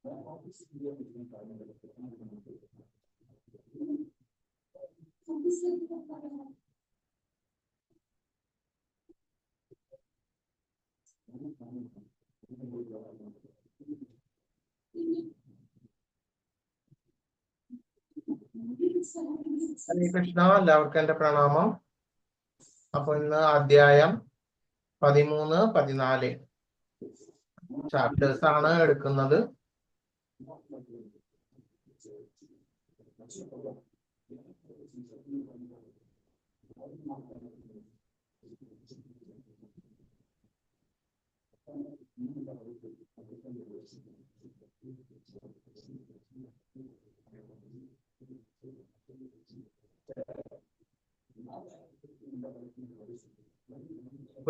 ഹരേ കൃഷ്ണ, എല്ലാവർക്കും എന്റെ പ്രണാമം. അപ്പൊ ഇന്ന് അധ്യായം 13, 14 ചാപ്റ്റേഴ്സ് ആണ് എടുക്കുന്നത്.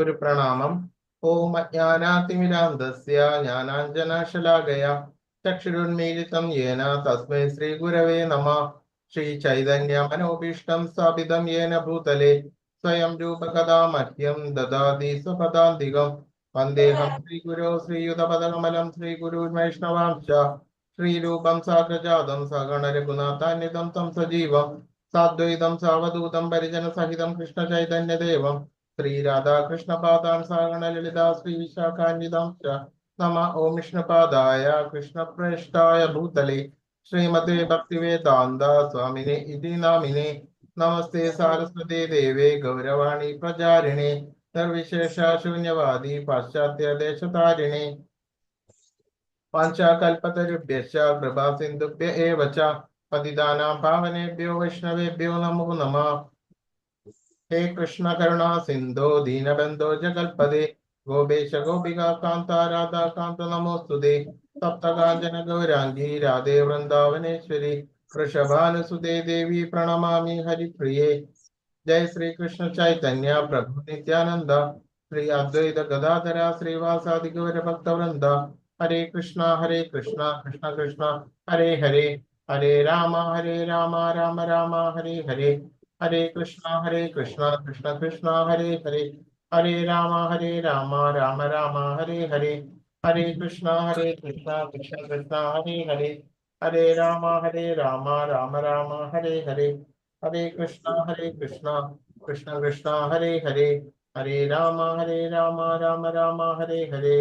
ഒരു പ്രണാമം. ഓം അജ്ഞാനാതിമിരാന്ധസ്യ ജ്ഞാനാഞ്ജനശലാകയ ചക്ഷുരുന്മീലിതം യേന തസ്മൈ ശ്രീ ഗുരവേ നമഃ. ശ്രീ ചൈതന്യ മനോഭീഷ്ടം സ്ഥാപിതം യേന ഭൂതലേ സ്വയം രൂപകഥാ മഹ്യം ദദാതി സ്വപദാന്തികം. വന്ദേഹം ശ്രീഗുരോ ശ്രീയുതപദകമലം ശ്രീഗുരുൻ വൈഷ്ണവാംശ ശ്രീരൂപം സാഗ്രജാതം സഗണ രഘുനാഥാന്വിതം തം സജീവം സാദ്വൈതം സാവധൂതം പരിജന സഹിതം കൃഷ്ണ ചൈതന്യദേവം ശ്രീ രാധാകൃഷ്ണപാദാൻ സഗണ ലളിതാ ശ്രീ വിശാഖാന്വിതാം നമ. ഓം വിഷ്ണുപാദായ കൃഷ്ണപ്രേഷ്ഠായ ഭൂതലേ ശ്രീമതേ ഭക്തിവേദാന്ത സ്വാമിനെ ഇതി നാമിനെ. നമസ്തേ സാരസ്വതേ ദേവേ ഗൗരവാണി പ്രചാരിണേ നിർവിശേഷ ശൂന്യവാദി പാശ്ചാത്യ ദേശതാരിണേ. വാഞ്ചാകൽപതരുഭ്യശ്ച കൃപാ സിന്ധുഭ്യ ഏവ ച പതിതാനാം പാവനേഭ്യോ വൈഷ്ണവേഭ്യോ നമോ നമഃ. ഹേ കൃഷ്ണ കരുണാ സിന്ധോ ദീനബന്ധോ ജഗൽപദേ ഗോപേശ ഗോപികാ കാന്ത രാധാ കാന്ത നമോസ്തുതേ. സപ്തകാഞ്ചന ഗൗരാംഗീ രാധേ വൃന്ദാവനേശ്വരി വൃഷഭാനുസുതേ ദേവി പ്രണമാമി ഹരിപ്രിയേ. ജയ ശ്രീ കൃഷ്ണ ചൈതന്യ പ്രഭു നിത്യാനന്ദ ശ്രീ അദ്വൈത ഗദാധര ശ്രീവാസാദി ഗൗര ഭക്തവൃന്ദ. ഹരേ കൃഷ്ണ കൃഷ്ണ കൃഷ്ണ ഹരേ ഹരേ ഹരേ രാമ രാമ രാമ ഹരേ ഹരേ. ഹരേ കൃഷ്ണ കൃഷ്ണ കൃഷ്ണ ഹരേ ഹരേ ഹരേ രാമ രാമ രാമ ഹരേ ഹരേ. ഹരേ കൃഷ്ണ കൃഷ്ണ കൃഷ്ണ ഹരേ ഹരേ ഹരേ രാമ രാമ രാമ ഹരേ ഹരേ. ഹരേ കൃഷ്ണ കൃഷ്ണ കൃഷ്ണ ഹരേ ഹരേ ഹരേ രാമ രാമ രാമ ഹരേ ഹരേ.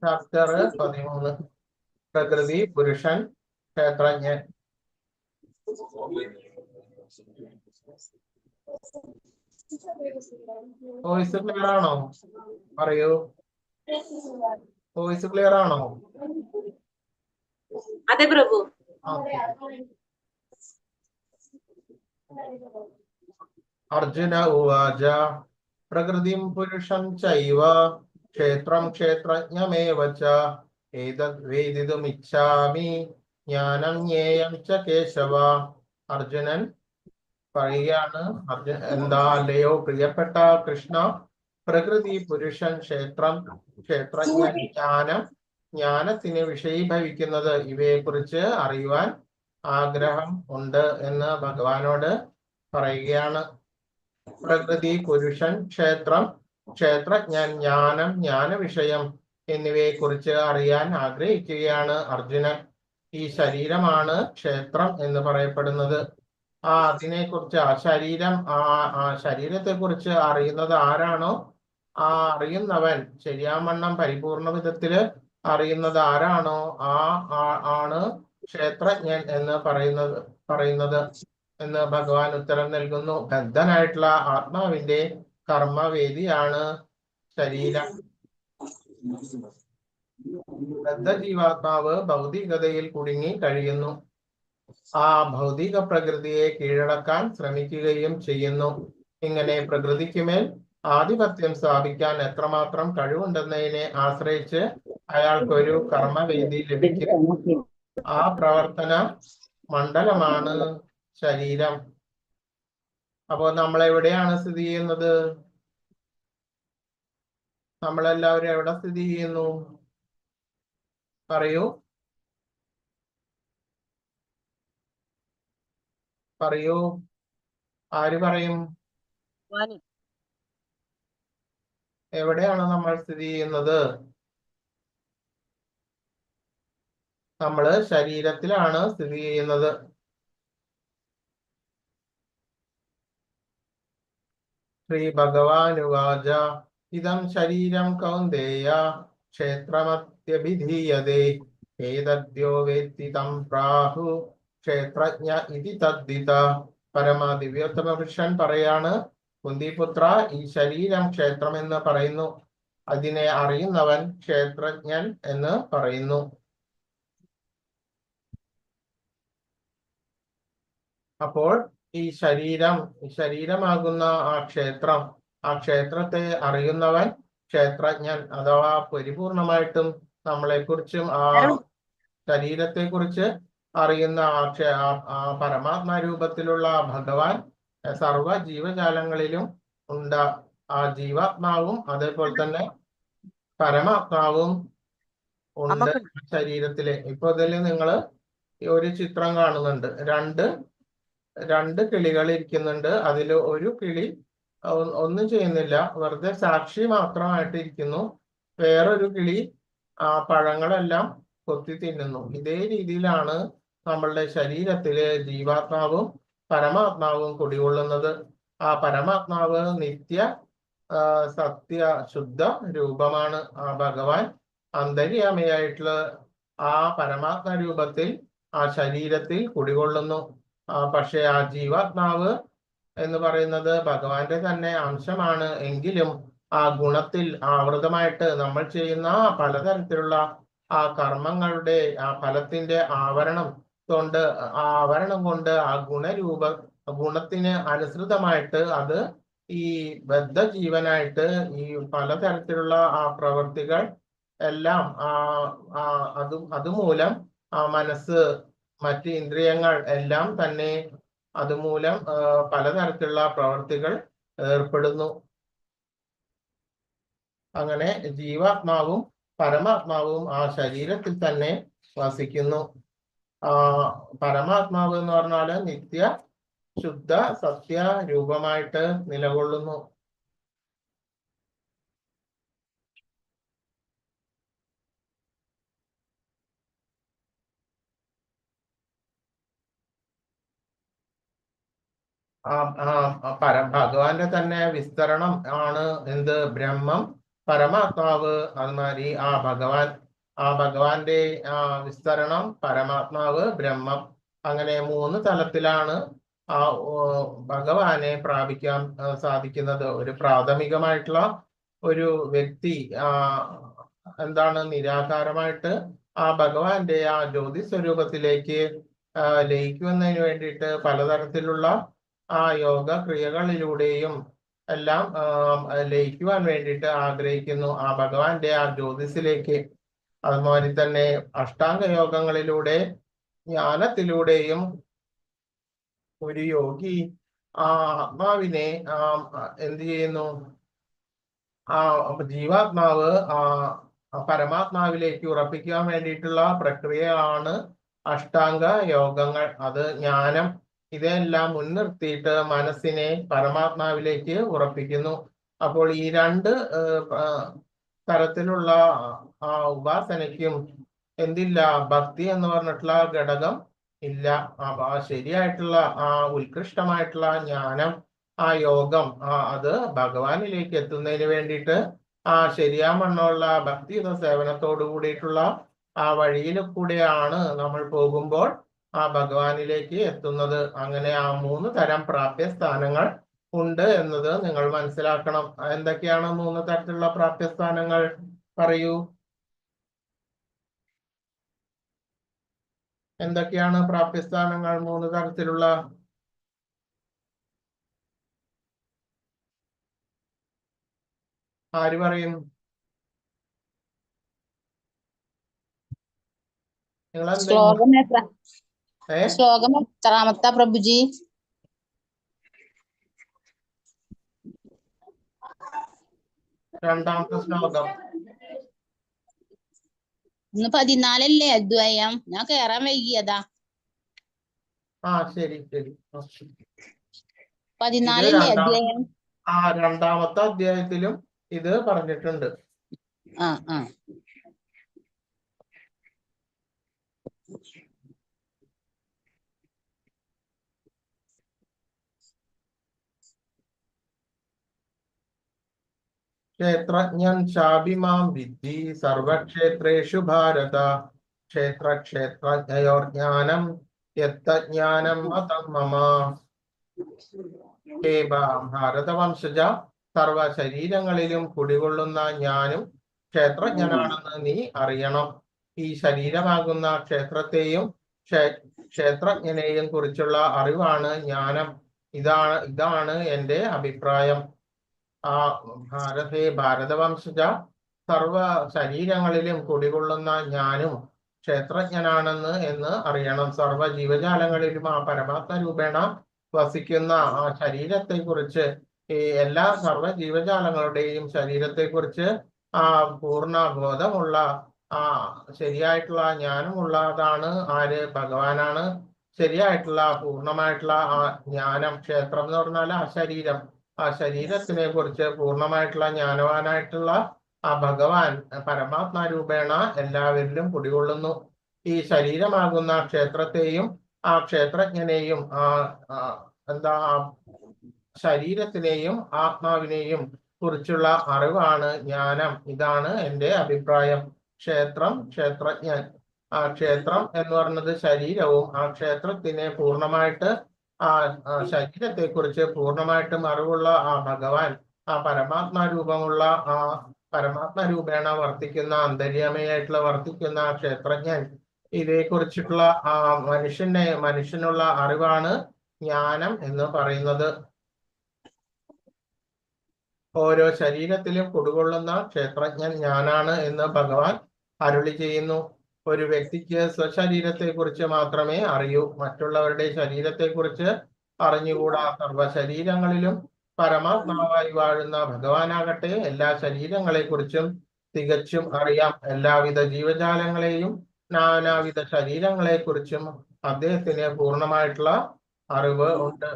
ചാപ്റ്റർ 13 പ്രകൃതി, പുരുഷൻ, ക്ഷേത്രജ്ഞൻ. വോയിസ് ക്ലിയർ ആണോ? പറയൂ. വോയിസ് ക്ലിയർ ആണോ? അതെ പ്രഭു. അർജുന ഉവാച പ്രകൃതിം പുരുഷം ചൈവ ക്ഷേത്രം ക്ഷേത്രജ്ഞമേവ ച ഏതദ് വേദിതുമിച്ഛാമി ജ്ഞാനം ജ്ഞേയം ച കേശവ. അർജുനൻ പറയുകയാണ്, എന്താ അല്ലയോ പ്രിയപ്പെട്ട കൃഷ്ണ, പ്രകൃതി, പുരുഷൻ, ക്ഷേത്രം, ക്ഷേത്രജ്ഞൻ, ജ്ഞാനം, ജ്ഞാനത്തിന് വിഷയീഭവിക്കുന്നത്, ഇവയെ കുറിച്ച് അറിയുവാൻ ആഗ്രഹം ഉണ്ട് എന്ന് ഭഗവാനോട് പറയുകയാണ്. പ്രകൃതി, പുരുഷൻ, ക്ഷേത്രം, ക്ഷേത്രജ്ഞൻ, ജ്ഞാനം, ജ്ഞാനവിഷയം എന്നിവയെ കുറിച്ച് അറിയാൻ ആഗ്രഹിക്കുകയാണ് അർജുനൻ. ഈ ശരീരമാണ് ക്ഷേത്രം എന്ന് പറയപ്പെടുന്നത്. അതിനെക്കുറിച്ച് ശരീരത്തെ കുറിച്ച് അറിയുന്നത് ആരാണോ, അറിയുന്നവൻ ശരിയാവണ്ണം പരിപൂർണ വിധത്തില് അറിയുന്നത് ആരാണോ, ആണ് ക്ഷേത്രജ്ഞൻ എന്ന് പറയുന്നത് എന്ന് ഭഗവാൻ ഉത്തരം നൽകുന്നു. ബദ്ധനായിട്ടുള്ള ആത്മാവിന്റെ കർമ്മവേദിയാണ് ശരീരം. ബദ്ധ ജീവാത്മാവ് ഭൗതികതയിൽ കുടുങ്ങി കഴിയുന്നു. ആ ഭൗതിക പ്രകൃതിയെ കീഴടക്കാൻ ശ്രമിക്കുകയും ചെയ്യുന്നു. ഇങ്ങനെ പ്രകൃതിക്കുമേൽ ആധിപത്യം സ്ഥാപിക്കാൻ എത്രമാത്രം കഴിവുണ്ടെന്നതിനെ ആശ്രയിച്ച് അയാൾക്കൊരു കർമ്മവേദി ലഭിക്കും. ആ പ്രവർത്തന മണ്ഡലമാണ് ശരീരം. അപ്പോൾ നമ്മൾ എവിടെയാണ് സ്ഥിതി ചെയ്യുന്നത്? നമ്മളെല്ലാവരും എവിടെ സ്ഥിതി ചെയ്യുന്നു? പറയൂ, പറയൂ, ആര് പറയും? എവിടെയാണ് നമ്മൾ സ്ഥിതി ചെയ്യുന്നത്? നമ്മള് ശരീരത്തിലാണ് സ്ഥിതി ചെയ്യുന്നത്. ശ്രീ ഭഗവാനുവാച ഇദം ശരീരം കൗന്ദേയ ക്ഷേത്രമത്യഭിധീയതേ ഏതദ്യോ വേത്തി തം പ്രാഹു ക്ഷേത്രജ്ഞ ഇതി തദ്ദിത. പരമദിവ്യോത്തമ പുരുഷൻ പറയാണ്, കുന്തിപുത്ര, ഈ ശരീരം ക്ഷേത്രം എന്ന് പറയുന്നു, അതിനെ അറിയുന്നവൻ ക്ഷേത്രജ്ഞൻ എന്ന് പറയുന്നു. അപ്പോൾ ഈ ശരീരമാകുന്ന ആ ക്ഷേത്രത്തെ അറിയുന്നവൻ ക്ഷേത്രജ്ഞൻ, അഥവാ പരിപൂർണമായിട്ടും നമ്മളെക്കുറിച്ചും ആ ശരീരത്തെക്കുറിച്ച് അറിയുന്ന ആ പരമാത്മാ രൂപത്തിലുള്ള ഭഗവാൻ സർവ ജീവജാലങ്ങളിലും ഉണ്ട്. ആ ജീവാത്മാവും അതേപോലെ തന്നെ പരമാത്മാവും ഉണ്ട് ശരീരത്തില്. ഇപ്പൊ ഇതിൽ നിങ്ങൾ ഒരു ചിത്രം കാണുന്നുണ്ട്. രണ്ട് കിളികൾ ഇരിക്കുന്നുണ്ട്. അതിൽ ഒരു കിളി ഒന്നും ചെയ്യുന്നില്ല, വെറുതെ സാക്ഷി മാത്രമായിട്ട് ഇരിക്കുന്നു. വേറൊരു കിളി ആ പഴങ്ങളെല്ലാം കൊത്തി തിന്നുന്നു. ഇതേ രീതിയിലാണ് നമ്മളുടെ ശരീരത്തില് ജീവാത്മാവും പരമാത്മാവും കുടികൊള്ളുന്നത്. ആ പരമാത്മാവ് നിത്യ സത്യ ശുദ്ധ രൂപമാണ്. ആ ഭഗവാൻ അന്തര്യാമിയായിട്ടുള്ള ആ പരമാത്മ രൂപത്തിൽ ആ ശരീരത്തിൽ കുടികൊള്ളുന്നു. പക്ഷെ ആ ജീവാത്മാവ് എന്ന് പറയുന്നത് ഭഗവാന്റെ തന്നെ അംശമാണ്. എങ്കിലും ആ ഗുണത്തിൽ ആവൃതമായിട്ട് നമ്മൾ ചെയ്യുന്ന പലതരത്തിലുള്ള ആ കർമ്മങ്ങളുടെ ആ ഫലത്തിന്റെ ആവരണം കൊണ്ട് ആ ഗുണത്തിന് അനുസൃതമായിട്ട് അത് ഈ ബദ്ധജീവനായിട്ട് ഈ പലതരത്തിലുള്ള ആ പ്രവൃത്തികൾ എല്ലാം അതുമൂലം ആ മനസ്സ്, മറ്റ് ഇന്ദ്രിയങ്ങൾ എല്ലാം തന്നെ അതുമൂലം പലതരത്തിലുള്ള പ്രവർത്തികൾ ഏർപ്പെടുന്നു. അങ്ങനെ ജീവാത്മാവും പരമാത്മാവും ആ ശരീരത്തിൽ തന്നെ വസിക്കുന്നു. പരമാത്മാവ് എന്ന് പറഞ്ഞാല് നിത്യ ശുദ്ധ സത്യ രൂപമായിട്ട് നിലകൊള്ളുന്നു. ഭഗവാന്റെ തന്നെ വിസ്തരണം ആണ് എന്ത്? ബ്രഹ്മം, പരമാത്മാവ്. അതുമാതിരി ആ ഭഗവാന്റെ വിസ്തരണം പരമാത്മാവ്, ബ്രഹ്മം. അങ്ങനെ 3 തലത്തിലാണ് ആ ഭഗവാനെ പ്രാപിക്കാൻ സാധിക്കുന്നത്. ഒരു പ്രാഥമികമായിട്ടുള്ള ഒരു വ്യക്തി എന്താണ് നിരാകാരമായിട്ട് ആ ഭഗവാന്റെ ആ ജ്യോതി സ്വരൂപത്തിലേക്ക് ലയിക്കുന്നതിന് വേണ്ടിയിട്ട് പലതരത്തിലുള്ള ആ യോഗ ക്രിയകളിലൂടെയും എല്ലാം ലയിക്കുവാൻ വേണ്ടിയിട്ട് ആഗ്രഹിക്കുന്നു ആ ഭഗവാന്റെ ആ ജ്യോതിസിലേക്ക്. അതുമാതിരി തന്നെ അഷ്ടാംഗ യോഗങ്ങളിലൂടെ ജ്ഞാനത്തിലൂടെയും ഒരു യോഗി ആ ആത്മാവിനെ എന്ത് ചെയ്യുന്നു? ആ ജീവാത്മാവ് പരമാത്മാവിലേക്ക് ഉറപ്പിക്കാൻ വേണ്ടിയിട്ടുള്ള പ്രക്രിയയാണ് അഷ്ടാംഗ യോഗങ്ങൾ. അത് ജ്ഞാനം ഇതെല്ലാം മുൻനിർത്തിയിട്ട് മനസ്സിനെ പരമാത്മാവിലേക്ക് ഉറപ്പിക്കുന്നു. അപ്പോൾ ഈ 2 തരത്തിലുള്ള ഉപാസനയ്ക്കും എന്തില്ല? ഭക്തി എന്ന് പറഞ്ഞിട്ടുള്ള ഘടകം ഇല്ല. ശരിയായിട്ടുള്ള ഉത്കൃഷ്ടമായിട്ടുള്ള ജ്ഞാനം, ആ യോഗം അത് ഭഗവാനിലേക്ക് എത്തുന്നതിന് വേണ്ടിയിട്ട് ശരിയാമണ്ണമുള്ള ഭക്തിയുത സേവനത്തോടു കൂടിയിട്ടുള്ള ആ വഴിയിൽ കൂടെയാണ് നമ്മൾ പോകുമ്പോൾ ആ ഭഗവാനിലേക്ക് എത്തുന്നത്. അങ്ങനെ ആ 3 തരം പ്രാപ്യസ്ഥാനങ്ങൾ ഉണ്ട് എന്നത് നിങ്ങൾ മനസ്സിലാക്കണം. എന്തൊക്കെയാണ് 3 തരത്തിലുള്ള പ്രാപ്യസ്ഥാനങ്ങൾ? പറയൂ, എന്തൊക്കെയാണ് പ്രാപ്യസ്ഥാനങ്ങൾ 3 തരത്തിലുള്ള? ആര് പറയും? നിങ്ങൾ ശ്ലോകം എത്രാമത്തെ പ്രഭുജി? രണ്ടാമത്തെ ശ്ലോകം. 14 അദ്വയം. ഞാൻ കേറാൻ വൈകിയതാ. ശരി ശരി. 14 അദ്വയം. രണ്ടാമത്തെ അധ്യായത്തിലും ഇത് പറഞ്ഞിട്ടുണ്ട്. ക്ഷേത്രജ്ഞൻ ചാഭിമാം വിദ്ധി സർവക്ഷേത്രേഷു ഭാരത. ക്ഷേത്രക്ഷേത്രജ്ഞയോർജ്ഞാനം യത്തജ്ഞാനം മതം മമ. ഹേ ഭാരതവംശജ, സർവ ശരീരങ്ങളിലും കുടികൊള്ളുന്ന ഞാനും ക്ഷേത്രജ്ഞനാണെന്ന് നീ അറിയണം. ഈ ശരീരമാകുന്ന ക്ഷേത്രത്തെയും ക്ഷേത്രജ്ഞനെയും കുറിച്ചുള്ള അറിവാണ് ജ്ഞാനം. ഇതാണ് എന്റെ അഭിപ്രായം. ഭാരതവംശജ, സർവ ശരീരങ്ങളിലും കുടികൊള്ളുന്ന ഞാനും ക്ഷേത്രജ്ഞനാണെന്ന് അറിയണം. സർവ ജീവജാലങ്ങളിലും ആ പരമാത്മ രൂപേണ വസിക്കുന്ന ആ ശരീരത്തെ കുറിച്ച്, ഈ എല്ലാ സർവ ജീവജാലങ്ങളുടെയും ശരീരത്തെ കുറിച്ച് പൂർണ്ണ ബോധമുള്ള ശരിയായിട്ടുള്ള ജ്ഞാനമുള്ളതാണ് ആര്? ഭഗവാനാണ്. ശരിയായിട്ടുള്ള പൂർണ്ണമായിട്ടുള്ള ആ ജ്ഞാനം, ക്ഷേത്രം എന്ന് പറഞ്ഞാൽ ആ ശരീരത്തിനെ കുറിച്ച് പൂർണ്ണമായിട്ടുള്ള ജ്ഞാനവാനായിട്ടുള്ള ആ ഭഗവാൻ പരമാത്മാ രൂപേണ എല്ലാവരിലും കുടികൊള്ളുന്നു. ഈ ശരീരമാകുന്ന ക്ഷേത്രത്തെയും ആ ക്ഷേത്രജ്ഞനെയും ശരീരത്തിനെയും ആത്മാവിനെയും കുറിച്ചുള്ള അറിവാണ് ജ്ഞാനം. ഇതാണ് എന്റെ അഭിപ്രായം. ക്ഷേത്രജ്ഞൻ. ക്ഷേത്രം എന്ന് പറയുന്നത് ശരീരവും ആ ക്ഷേത്രത്തിനെ പൂർണ്ണമായിട്ട് ശരീരത്തെ കുറിച്ച് പൂർണ്ണമായിട്ടും അറിവുള്ള ആ ഭഗവാൻ, ആ പരമാത്മാ രൂപമുള്ള പരമാത്മ രൂപേണ വർത്തിക്കുന്ന അന്തര്യാമയായിട്ടുള്ള വർത്തിക്കുന്ന ക്ഷേത്രജ്ഞൻ, ഇതേ കുറിച്ചിട്ടുള്ള മനുഷ്യനുള്ള അറിവാണ് ജ്ഞാനം എന്ന് പറയുന്നത്. ഓരോ ശരീരത്തിലും കുടികൊള്ളുന്ന ക്ഷേത്രജ്ഞൻ ഞാനാണ് എന്ന് ഭഗവാൻ അരുളി ചെയ്യുന്നു. ഒരു വ്യക്തിക്ക് സ്വശരീരത്തെ കുറിച്ച് മാത്രമേ അറിയൂ. മറ്റുള്ളവരുടെ ശരീരത്തെ കുറിച്ച് അറിഞ്ഞുകൂടാ. സർവ ശരീരങ്ങളിലും പരമാത്മാവായി വാഴുന്ന ഭഗവാനാകട്ടെ എല്ലാ ശരീരങ്ങളെ കുറിച്ചും തികച്ചും അറിയാം. എല്ലാവിധ ജീവജാലങ്ങളെയും നാനാവിധ ശരീരങ്ങളെ കുറിച്ചും അദ്ദേഹത്തിന് പൂർണ്ണമായിട്ടുള്ള അറിവ് ഉണ്ട്.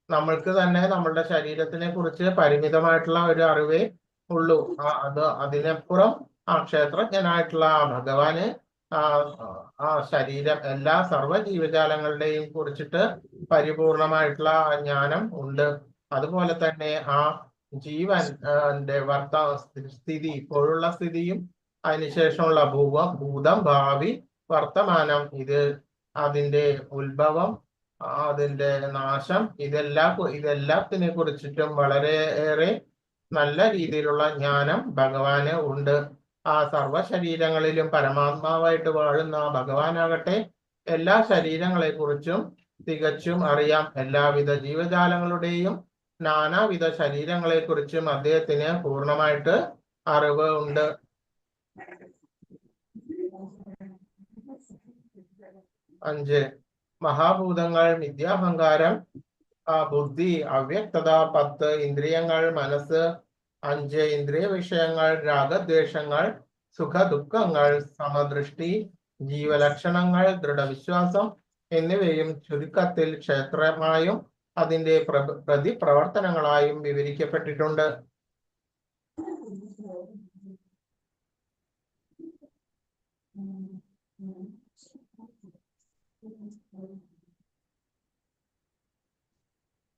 നമ്മൾക്ക് തന്നെ നമ്മളുടെ ശരീരത്തിനെ കുറിച്ച് പരിമിതമായിട്ടുള്ള ഒരു അറിവേ ഉള്ളൂ. അതിനപ്പുറം ക്ഷേത്രജ്ഞനായിട്ടുള്ള ഭഗവാന് ശരീരം എല്ലാ സർവ്വ ജീവജാലങ്ങളുടെയും കുറിച്ചിട്ട് പരിപൂർണമായിട്ടുള്ള ജ്ഞാനം ഉണ്ട്. അതുപോലെ തന്നെ ജീവന്റെ സ്ഥിതി, ഇപ്പോഴുള്ള സ്ഥിതിയും അതിനുശേഷമുള്ള ഭൂതം, ഭാവി, വർത്തമാനം, അതിന്റെ ഉത്ഭവം, അതിന്റെ നാശം, ഇതെല്ലാത്തിനെ കുറിച്ചിട്ടും വളരെയേറെ നല്ല രീതിയിലുള്ള ജ്ഞാനം ഭഗവാന് ഉണ്ട്. ആ സർവ ശരീരങ്ങളിലും പരമാത്മാവായിട്ട് വാഴുന്ന ഭഗവാനാകട്ടെ എല്ലാ ശരീരങ്ങളെ കുറിച്ചും തികച്ചും അറിയാം. എല്ലാവിധ ജീവജാലങ്ങളുടെയും നാനാവിധ ശരീരങ്ങളെ കുറിച്ചും അദ്ദേഹത്തിന് പൂർണ്ണമായിട്ട് അറിവ് ഉണ്ട്. 5 മഹാഭൂതങ്ങൾ, മിഥ്യാഹങ്കാരം, ബുദ്ധി, അവ്യക്തത. 10 ഇന്ദ്രിയങ്ങൾ, മനസ്സ്. 5 ഇന്ദ്രിയ വിഷയങ്ങൾ, രാഗദ്വേഷങ്ങൾ, സുഖദുഃഖങ്ങൾ, സമദൃഷ്ടി, ജീവലക്ഷണങ്ങൾ, ദൃഢവിശ്വാസം എന്നിവയും ചുരുക്കത്തിൽ ക്ഷേത്രമായും അതിന്റെ പ്രതിപ്രവർത്തനങ്ങളായും വിവരിക്കപ്പെട്ടിട്ടുണ്ട്.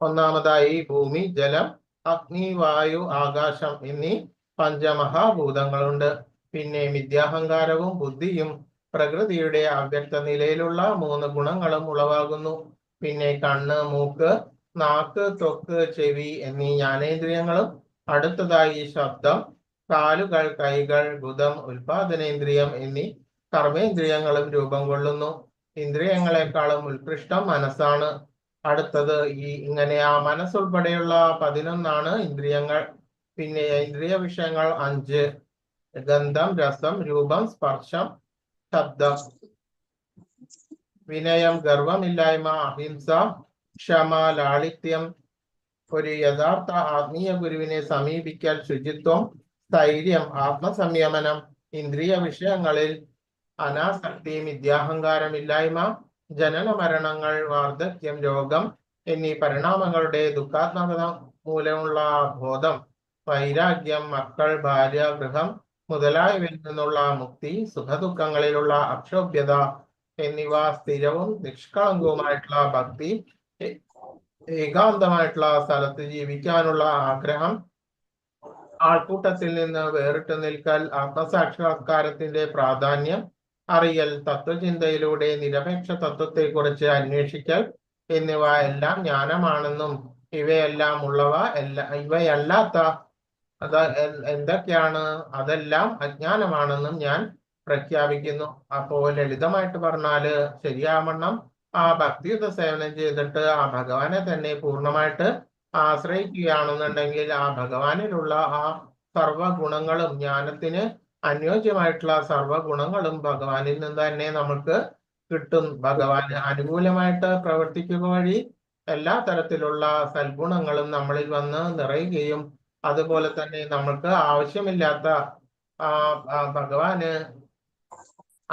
ഒന്നാമതായി ഭൂമി, ജലം, അഗ്നി, വായു, ആകാശം എന്നീ പഞ്ചമഹാഭൂതങ്ങളുണ്ട്. പിന്നെ മിഥ്യാഹങ്കാരവും ബുദ്ധിയും പ്രകൃതിയുടെ അവ്യക്ത നിലയിലുള്ള 3 ഗുണങ്ങളും ഉളവാകുന്നു. പിന്നെ കണ്ണ്, മൂക്ക്, നാക്ക്, ത്വക്ക്, ചെവി എന്നീ ജ്ഞാനേന്ദ്രിയങ്ങളും. അടുത്തതായി ശബ്ദം, കാലുകൾ, കൈകൾ, ഗുദം, ഉൽപാദനേന്ദ്രിയം എന്നീ കർമ്മേന്ദ്രിയങ്ങളും രൂപം കൊള്ളുന്നു. ഇന്ദ്രിയങ്ങളെക്കാളും ഉത്കൃഷ്ടം മനസ്സാണ്. അടുത്തത് ഇങ്ങനെ മനസ്സുൾപ്പെടെയുള്ള 11 ഇന്ദ്രിയങ്ങൾ. പിന്നെ ഇന്ദ്രിയ വിഷയങ്ങൾ 5: ഗന്ധം, രസം, രൂപം, സ്പർശം, ശബ്ദം. വിനയം, ഗർവമില്ലായ്മ, അഹിംസ, ക്ഷമ, ലാളിത്യം, ഒരു യഥാർത്ഥ ആത്മീയ ഗുരുവിനെ സമീപിക്കൽ ശുചിത്വം, സ്ഥൈര്യം, ആത്മസംയമനം, ഇന്ദ്രിയ വിഷയങ്ങളിൽ അനാസക്തി, വിദ്യാഹങ്കാരമില്ലായ്മ, ജനന മരണങ്ങൾ, വാർദ്ധക്യം, രോഗം എന്നീ പരിണാമങ്ങളുടെ ദുഃഖാത്മകത മൂലമുള്ള ബോധം, വൈരാഗ്യം, മക്കൾ, ഭാര്യ, ഗൃഹം മുതലായവയിൽ നിന്നുള്ള മുക്തി, സുഖദുഃഖങ്ങളിലുള്ള അക്ഷോഭ്യത എന്നിവ സ്ഥിരവും നിഷ്കളങ്കവുമായിട്ടുള്ള ഭക്തി, ഏകാന്തമായിട്ടുള്ള സ്ഥലത്ത് ജീവിക്കാനുള്ള ആഗ്രഹം, ആൾക്കൂട്ടത്തിൽ നിന്ന് വേറിട്ട് നിൽക്കൽ, ആത്മസാക്ഷാത്കാരത്തിന്റെ പ്രാധാന്യം അറിയൽ, തത്വചിന്തയിലൂടെ നിരപേക്ഷ തത്വത്തെക്കുറിച്ച് അന്വേഷിക്കൽ എന്നിവ എല്ലാം ജ്ഞാനമാണെന്നും ഇവയല്ലാത്ത എന്തൊക്കെയാണ് അതെല്ലാം അജ്ഞാനമാണെന്നും ഞാൻ പ്രഖ്യാപിക്കുന്നു. അപ്പോൾ ലളിതമായിട്ട് പറഞ്ഞാല് ശരിയാവണ്ണം ആ ഭക്തിയുത സേവനം ചെയ്തിട്ട് ആ ഭഗവാനെ തന്നെ പൂർണ്ണമായിട്ട് ആശ്രയിക്കുകയാണെന്നുണ്ടെങ്കിൽ ആ ഭഗവാനിലുള്ള ആ സർവഗുണങ്ങളും, ജ്ഞാനത്തിന് അനുയോജ്യമായിട്ടുള്ള സർവഗുണങ്ങളും ഭഗവാനിൽ നിന്ന് തന്നെ നമുക്ക് കിട്ടും. ഭഗവാന് അനുകൂലമായിട്ട് പ്രവർത്തിക്കുക വഴി എല്ലാ തരത്തിലുള്ള സൽഗുണങ്ങളും നമ്മളിൽ വന്ന് നിറയുകയും അതുപോലെ തന്നെ നമ്മൾക്ക് ആവശ്യമില്ലാത്ത ഭഗവാന്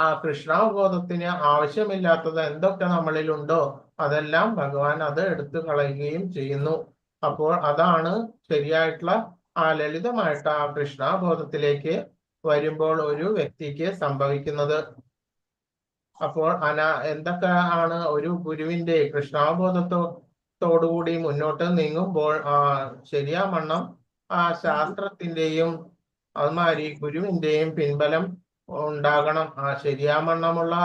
ആ കൃഷ്ണാവബോധത്തിന് ആവശ്യമില്ലാത്തത് എന്തൊക്കെ നമ്മളിലുണ്ടോ അതെല്ലാം ഭഗവാൻ അത് എടുത്തു കളയുകയും ചെയ്യുന്നു. അപ്പോൾ അതാണ് ശരിയായിട്ടുള്ള ആ ലളിതമായിട്ട് ആ കൃഷ്ണാബോധത്തിലേക്ക് വരുമ്പോൾ ഒരു വ്യക്തിക്ക് സംഭവിക്കുന്നത്. അപ്പോൾ എന്തൊക്കെയാണ് ഒരു ഗുരുവിന്റെ കൃഷ്ണാബോധത്തോടുകൂടി മുന്നോട്ട് നീങ്ങുമ്പോൾ ശരിയാവണ്ണം ആ ശാസ്ത്രത്തിന്റെയും അതുമാതിരി ഗുരുവിന്റെയും പിൻബലം ഉണ്ടാകണം. ആ ശരിയാവണ്ണമുള്ള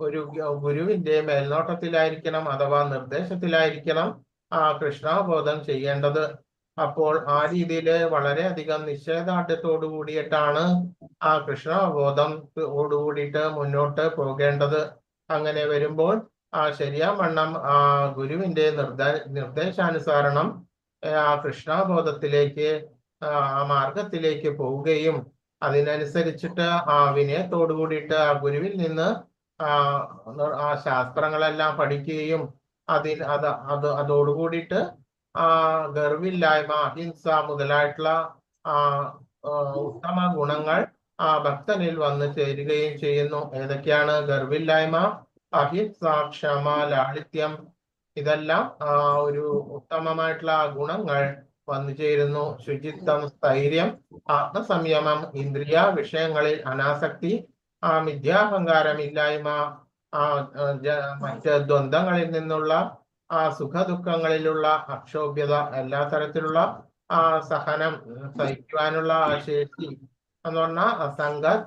ഒരു ഗുരുവിന്റെ മേൽനോട്ടത്തിലായിരിക്കണം അഥവാ നിർദ്ദേശത്തിലായിരിക്കണം ആ കൃഷ്ണാബോധം ചെയ്യേണ്ടത്. അപ്പോൾ ആ രീതിയിൽ വളരെയധികം നിശ്ചയദാർഢ്യത്തോടു കൂടിയിട്ടാണ് ആ കൃഷ്ണാബോധത്തോടുകൂടിയിട്ട് മുന്നോട്ട് പോകേണ്ടത്. അങ്ങനെ വരുമ്പോൾ ആ ശരിയാവണ്ണം ആ ഗുരുവിന്റെ നിർദ്ദേശാനുസരണം ആ കൃഷ്ണാബോധത്തിലേക്ക് ആ മാർഗത്തിലേക്ക് പോവുകയും അതിനനുസരിച്ചിട്ട് ആ വിനയത്തോടു കൂടിയിട്ട് ആ ഗുരുവിൽ നിന്ന് ആ ശാസ്ത്രങ്ങളെല്ലാം പഠിക്കുകയും അതോടുകൂടിയിട്ട് ആ ഗർവില്ലായ്മ, അഹിംസ മുതലായിട്ടുള്ള ഉത്തമ ഗുണങ്ങൾ ആ ഭക്തനിൽ വന്നു ചേരുകയും ചെയ്യുന്നു. ഏതൊക്കെയാണ്? ഗർവില്ലായ്മ, അഹിംസ, ക്ഷമ, ലാളിത്യം, ഇതെല്ലാം ഒരു ഉത്തമമായിട്ടുള്ള ഗുണങ്ങൾ വന്നു ചേരുന്നു. ശുചിത്വം, സ്ഥൈര്യം, ആത്മസംയമം, ഇന്ദ്രിയ വിഷയങ്ങളിൽ അനാസക്തി, മിഥ്യാഹങ്കാരമില്ലായ്മ, മറ്റ് ദ്വന്ദ്ങ്ങളിൽ നിന്നുള്ള സുഖദുഃഖങ്ങളിലുള്ള അക്ഷോഭ്യത, എല്ലാ തരത്തിലുള്ള സഹനം, സഹിക്കുവാനുള്ള ശേഷി എന്ന് പറഞ്ഞാൽ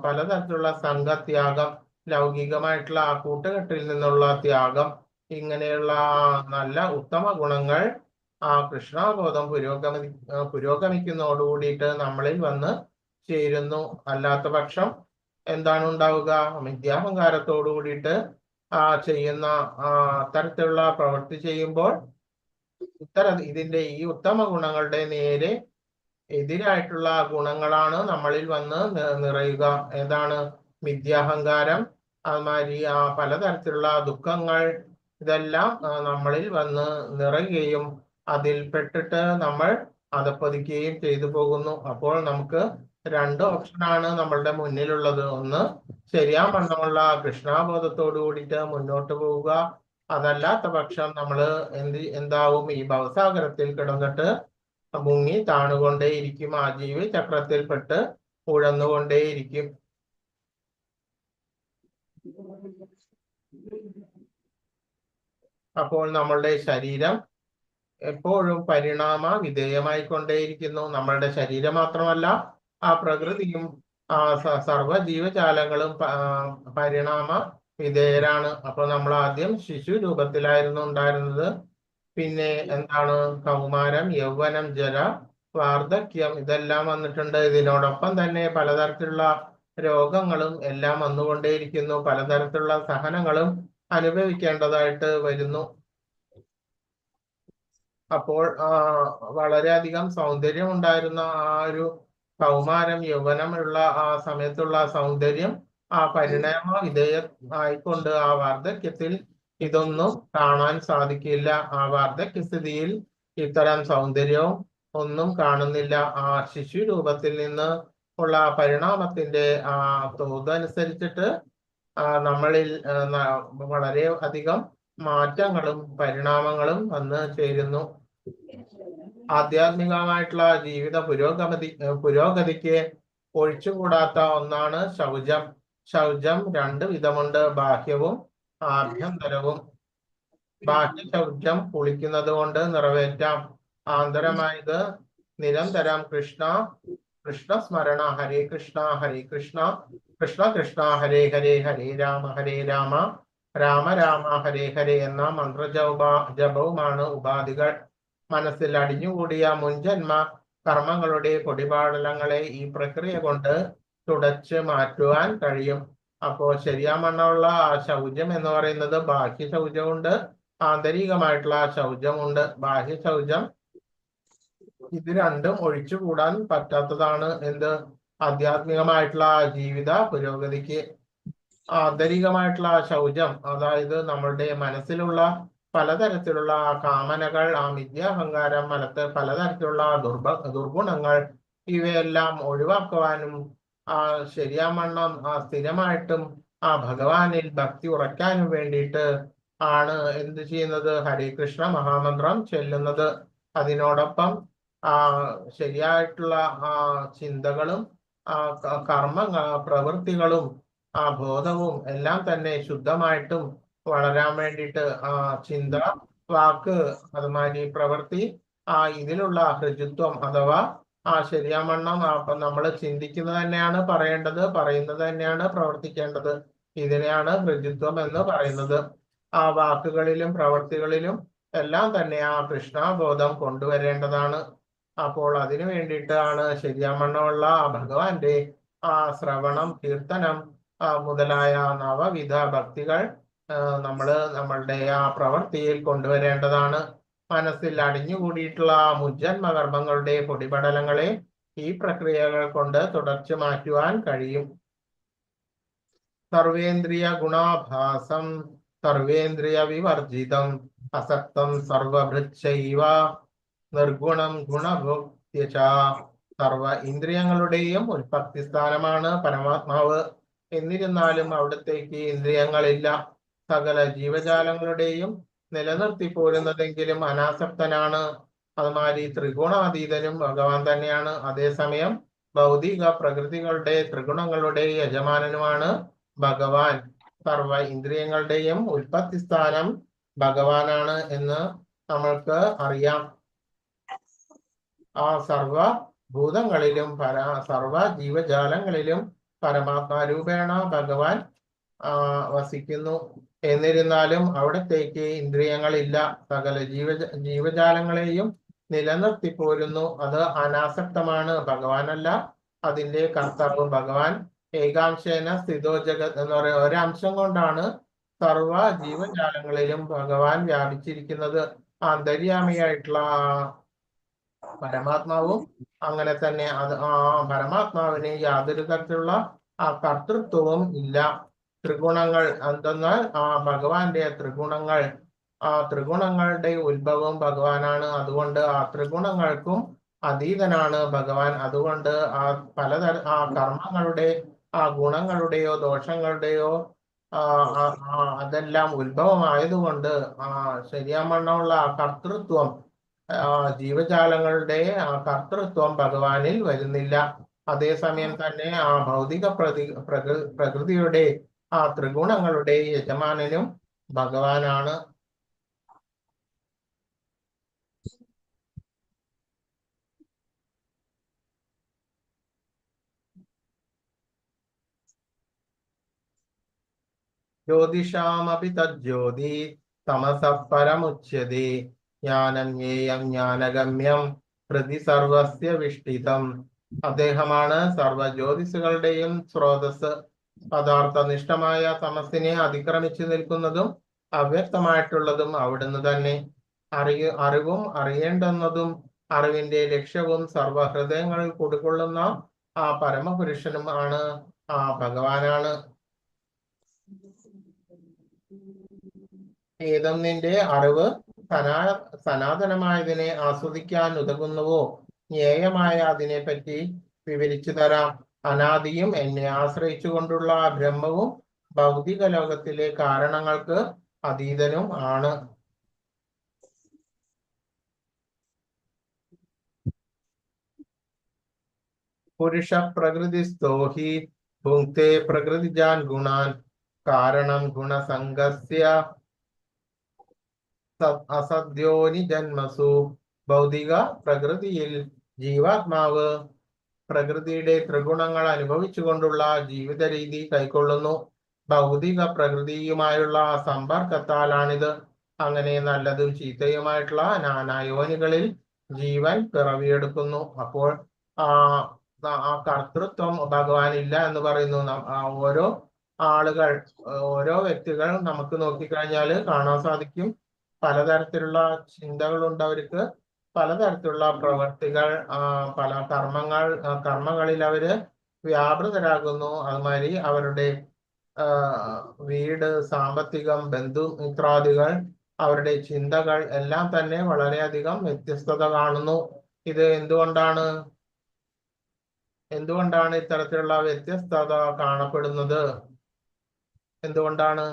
പലതരത്തിലുള്ള സംഘത്യാഗം, ലൗകികമായിട്ടുള്ള കൂട്ടുകെട്ടിൽ നിന്നുള്ള ത്യാഗം, ഇങ്ങനെയുള്ള നല്ല ഉത്തമ ഗുണങ്ങൾ കൃഷ്ണാബോധം പുരോഗമിക്കുന്നതോടുകൂടിയിട്ട് നമ്മളിൽ വന്ന് ചേരുന്നു. അല്ലാത്ത പക്ഷം എന്താണ് ഉണ്ടാവുക? മിഥ്യാഹങ്കാരത്തോടു കൂടിയിട്ട് ചെയ്യുന്ന തരത്തിലുള്ള പ്രവൃത്തി ചെയ്യുമ്പോൾ ഇതിന്റെ ഈ ഉത്തമ ഗുണങ്ങളുടെ നേരെ എതിരായിട്ടുള്ള ഗുണങ്ങളാണ് നമ്മളിൽ വന്ന് നിറയുക. ഏതാണ്? മിഥ്യാഹങ്കാരം, അതുമാതിരി പലതരത്തിലുള്ള ദുഃഖങ്ങൾ, ഇതെല്ലാം നമ്മളിൽ വന്ന് നിറയുകയും അതിൽ പെട്ടിട്ട് നമ്മൾ അധപ്പതിക്കുകയും ചെയ്തു പോകുന്നു. അപ്പോൾ നമുക്ക് രണ്ട് ഓപ്ഷനാണ് നമ്മളുടെ മുന്നിലുള്ളത്. ഒന്ന്, ശരിയാവണ്ണമുള്ള കൃഷ്ണാബോധത്തോടു കൂടിയിട്ട് മുന്നോട്ട് പോവുക. അതല്ലാത്ത പക്ഷം നമ്മൾ എന്താവും? ഈ ഭവസാഗരത്തിൽ കിടന്നിട്ട് മുങ്ങി താണുകൊണ്ടേയിരിക്കും, ആ ജീവിതചക്രത്തിൽപ്പെട്ട് ഉഴന്നുകൊണ്ടേയിരിക്കും. അപ്പോൾ നമ്മളുടെ ശരീരം എപ്പോഴും പരിണാമ വിധേയമായിക്കൊണ്ടേയിരിക്കുന്നു. നമ്മളുടെ ശരീരം മാത്രമല്ല, ആ പ്രകൃതിയും സർവ ജീവജാലങ്ങളും പരിണാമ വിധേയരാണ്. അപ്പൊ നമ്മൾ ആദ്യം ശിശു രൂപത്തിലായിരുന്നു ഉണ്ടായിരുന്നത്. പിന്നെ എന്താണ്? കൗമാരം, യൗവനം, ജര, വാർദ്ധക്യം, ഇതെല്ലാം വന്നിട്ടുണ്ട്. ഇതിനോടൊപ്പം തന്നെ പലതരത്തിലുള്ള രോഗങ്ങളും എല്ലാം വന്നുകൊണ്ടേയിരിക്കുന്നു. പലതരത്തിലുള്ള സഹനങ്ങളും അനുഭവിക്കേണ്ടതായിട്ട് വരുന്നു. അപ്പോൾ വളരെയധികം സൗന്ദര്യം ഉണ്ടായിരുന്ന ആ ഒരു കൗമാരം, യൗവനമുള്ള ആ സമയത്തുള്ള സൗന്ദര്യം പരിണാമ വിധേയമായിക്കൊണ്ട് ആ വാർദ്ധക്യത്തിൽ ഇതൊന്നും കാണാൻ സാധിക്കില്ല. ആ വാർദ്ധക്യസ്ഥിതിയിൽ ഇത്തരം സൗന്ദര്യവും ഒന്നും കാണുന്നില്ല. ആ ശിശു രൂപത്തിൽ നിന്ന് ഉള്ള പരിണാമത്തിന്റെ ആ തോതനുസരിച്ചിട്ട് നമ്മളിൽ വളരെ അധികം മാറ്റങ്ങളും പരിണാമങ്ങളും വന്ന് ചേരുന്നു. ആധ്യാത്മികമായിട്ടുള്ള ജീവിത പുരോഗതിക്ക് ഒഴിച്ചുകൂടാത്ത ഒന്നാണ് ശൗചം. ശൗചം 2 വിധമുണ്ട്, ബാഹ്യവും ആഭ്യന്തരവും. ബാഹ്യ ശൗചം കുളിക്കുന്നത് കൊണ്ട് നിറവേറ്റാം. ആന്തരമായത് നിരന്തരം കൃഷ്ണ സ്മരണ, ഹരേ കൃഷ്ണ കൃഷ്ണ കൃഷ്ണ ഹരേ ഹരേ, ഹരേ രാമ രാമ രാമ ഹരേ ഹരേ എന്ന ജപവുമാണ് ഉപാധികൾ. മനസ്സിൽ അടിഞ്ഞുകൂടിയ മുൻജന്മ കർമ്മങ്ങളുടെ പൊടിപാടലങ്ങളെ ഈ പ്രക്രിയ കൊണ്ട് തുടച്ച് മാറ്റുവാൻ കഴിയും. അപ്പോ ശരിയാമണ്ണമുള്ള ആ ശൗചം എന്ന് പറയുന്നത് ബാഹ്യ ശൗചമുണ്ട്, ആന്തരികമായിട്ടുള്ള ശൗചമുണ്ട്. ബാഹ്യ ശൗചം ഇത് രണ്ടും ഒഴിച്ചുകൂടാൻ പറ്റാത്തതാണ്. എന്ത്? ആധ്യാത്മികമായിട്ടുള്ള ജീവിത പുരോഗതിക്ക്. ആന്തരികമായിട്ടുള്ള ശൗചം, അതായത് നമ്മളുടെ മനസ്സിലുള്ള പലതരത്തിലുള്ള കാമനകൾ, ആ മിഥ്യാഹങ്കാരം, പലതരത്തിലുള്ള ദുർഗുണങ്ങൾ, ഇവയെല്ലാം ഒഴിവാക്കുവാനും ശരിയാമണ്ണം സ്ഥിരമായിട്ടും ആ ഭഗവാനിൽ ഭക്തി ഉറയ്ക്കാനും വേണ്ടിയിട്ട് ആണ് എന്ത് ചെയ്യുന്നത്? ഹരേ കൃഷ്ണ മഹാമന്ത്രം ചൊല്ലുന്നത്. അതിനോടൊപ്പം ശരിയായിട്ടുള്ള ചിന്തകളും പ്രവൃത്തികളും ബോധവും എല്ലാം തന്നെ ശുദ്ധമായിട്ടും വളരാൻ വേണ്ടിയിട്ട് ചിന്ത, വാക്ക്, അതുമാതിരി പ്രവൃത്തി, ഇതിലുള്ള ഋജുത്വം അഥവാ ശരിയാമണ്ണം നമ്മൾ ചിന്തിക്കുന്നത് തന്നെയാണ് പറയേണ്ടത്, പറയുന്നത് തന്നെയാണ് പ്രവർത്തിക്കേണ്ടത്. ഇതിനെയാണ് ഋജുത്വം എന്ന് പറയുന്നത്. വാക്കുകളിലും പ്രവൃത്തികളിലും എല്ലാം തന്നെ കൃഷ്ണബോധം കൊണ്ടുവരേണ്ടതാണ്. അപ്പോൾ അതിനു വേണ്ടിയിട്ടാണ് ശരിയാമണ്ണമുള്ള ഭഗവാന്റെ ശ്രവണം, കീർത്തനം മുതലായ നവവിധ ഭക്തികൾ നമ്മളുടെ പ്രവൃത്തിയിൽ കൊണ്ടുവരേണ്ടതാണ്. മനസ്സിൽ അടിഞ്ഞുകൂടിയിട്ടുള്ള മുജ്ജന്മ കർമ്മങ്ങളുടെ പൊടിപടലങ്ങളെ ഈ പ്രക്രിയകൾ കൊണ്ട് തുടച്ചു മാറ്റുവാൻ കഴിയും. സർവേന്ദ്രിയ ഗുണാഭാസം സർവേന്ദ്രിയ വിവർജിതം അസക്തം സർവഭൃച്ഛൈവ നിർഗുണം ഗുണഭോക്തിച്ച. സർവ ഇന്ദ്രിയങ്ങളുടെയും ഉൽപ്പത്തി സ്ഥാനമാണ് പരമാത്മാവ്. എന്നിരുന്നാലും അവിടത്തേക്ക് ഇന്ദ്രിയങ്ങളില്ല. സകല ജീവജാലങ്ങളുടെയും നിലനിർത്തി പോരുന്നതെങ്കിലും അനാസക്തനാണ്. അതുമാതിരി ത്രിഗുണാതീതനും ഭഗവാൻ തന്നെയാണ്. അതേസമയം ഭൗതിക പ്രകൃതികളുടെ ത്രിഗുണങ്ങളുടെ യജമാനനുമാണ് ഭഗവാൻ. സർവ ഇന്ദ്രിയങ്ങളുടെയും ഉൽപ്പത്തി സ്ഥാനം ഭഗവാനാണ് എന്ന് നമ്മൾക്ക് അറിയാം. സർവഭൂതങ്ങളിലും സർവ ജീവജാലങ്ങളിലും പരമാത്മാരൂപേണ ഭഗവാൻ വസിക്കുന്നു. എന്നിരുന്നാലും അവിടത്തേക്ക് ഇന്ദ്രിയങ്ങളില്ല. സകല ജീവജാലങ്ങളെയും നിലനിർത്തി പോരുന്നു. അത് അനാസക്തമാണ്. ഭഗവാനല്ല അതിന്റെ കർത്താവ്. ഭഗവാൻ ഏകാംശേന സ്ഥിതോ ജഗത് എന്ന് പറയുന്ന ഒരംശം കൊണ്ടാണ് സർവ ജീവജാലങ്ങളിലും ഭഗവാൻ വ്യാപിച്ചിരിക്കുന്നത്. അന്തര്യാമിയായിട്ടുള്ള പരമാത്മാവും അങ്ങനെ തന്നെ. പരമാത്മാവിന് യാതൊരു തരത്തിലുള്ള കർത്തൃത്വവും ഇല്ല. ത്രിഗുണങ്ങൾ എന്തെന്നാൽ ഭഗവാന്റെ ത്രിഗുണങ്ങളുടെ ഉത്ഭവം ഭഗവാനാണ്. അതുകൊണ്ട് ത്രിഗുണങ്ങൾക്കും അതീതനാണ് ഭഗവാൻ. അതുകൊണ്ട് കർമ്മങ്ങളുടെ ഗുണങ്ങളുടെയോ ദോഷങ്ങളുടെയോ അതെല്ലാം ഉത്ഭവമായതുകൊണ്ട് ശരിയാമണ്ണമുള്ള കർത്തൃത്വം, ജീവജാലങ്ങളുടെ കർത്തൃത്വം ഭഗവാനിൽ വരുന്നില്ല. അതേസമയം തന്നെ ഭൗതിക പ്രകൃതിയുടെ ത്രിഗുണങ്ങളുടെ യജമാനനും ഭഗവാനാണ്. ജ്യോതിഷാമപി തജ്ജ്യോതി തമസഃ പരമുച്യതേ ജ്ഞാനം ജ്ഞേയം ജ്ഞാനഗമ്യം ഹൃദി സർവസ്യ വിഷ്ഠിതം. അദ്ദേഹമാണ് സർവ ജ്യോതിസുകളുടെയും സ്രോതസ്. പദാർത്ഥനിഷ്ഠമായ തമസിനെ അതിക്രമിച്ചു നിൽക്കുന്നതും അവ്യക്തമായിട്ടുള്ളതും അവിടുന്ന് തന്നെ. അറിവും അറിയേണ്ടുന്നതും അറിവിന്റെ ലക്ഷ്യവും സർവഹൃദയങ്ങളിൽ കുടികൊള്ളുന്ന പരമപുരുഷനും ആണ് ഭഗവാനാണ്. ഏതൊന്നിന്റെ അറിവ് സനാതനമായതിനെ ആസ്വദിക്കാൻ ഉതകുന്നുവോ ജ്ഞേയമായ അതിനെപ്പറ്റി വിവരിച്ചു തരാം. അനാദിയും എന്നെ ആശ്രയിച്ചുകൊണ്ടുള്ള ബ്രഹ്മവും ഭൗതിക ലോകത്തിലെ കാരണങ്ങൾക്ക് അതീതനും ആണ്. പുരുഷ പ്രകൃതിസ്ഥോ ഹി ഭുങ്ക്തേ പ്രകൃതിജാൻ ഗുണാൻ കാരണം ഗുണസംഗസ്യ അസദ്യോനി ജന്മസു. ഭൗതിക പ്രകൃതിയിൽ ജീവാത്മാവ് പ്രകൃതിയുടെ ത്രിഗുണങ്ങൾ അനുഭവിച്ചുകൊണ്ടുള്ള ജീവിത രീതി കൈക്കൊള്ളുന്നു. ഭൗതിക പ്രകൃതിയുമായുള്ള സമ്പർക്കത്താലാണിത്. അങ്ങനെ നല്ലതും ചീത്തയുമായിട്ടുള്ള നാനായോനികളിൽ ജീവൻ പിറവിയെടുക്കുന്നു. അപ്പോൾ ആ കർത്തൃത്വം ഭഗവാൻ ഇല്ല എന്ന് പറയുന്നു. ഓരോ ആളുകൾ, ഓരോ വ്യക്തികൾ നമുക്ക് നോക്കിക്കഴിഞ്ഞാൽ കാണാൻ സാധിക്കും. പലതരത്തിലുള്ള ചിന്തകളുണ്ട് അവർക്ക്, പലതരത്തിലുള്ള പ്രവർത്തികൾ, പല കർമ്മങ്ങളിൽ അവര് വ്യാപൃതരാകുന്നു. അതുമാതിരി അവരുടെ വീട്, സാമ്പത്തികം, ബന്ധുമിത്രാദികൾ, അവരുടെ ചിന്തകൾ എല്ലാം തന്നെ വളരെയധികം വ്യത്യസ്തത കാണുന്നു. ഇത് എന്തുകൊണ്ടാണ് ഇത്തരത്തിലുള്ള വ്യത്യസ്തത കാണപ്പെടുന്നത്? എന്തുകൊണ്ടാണ്?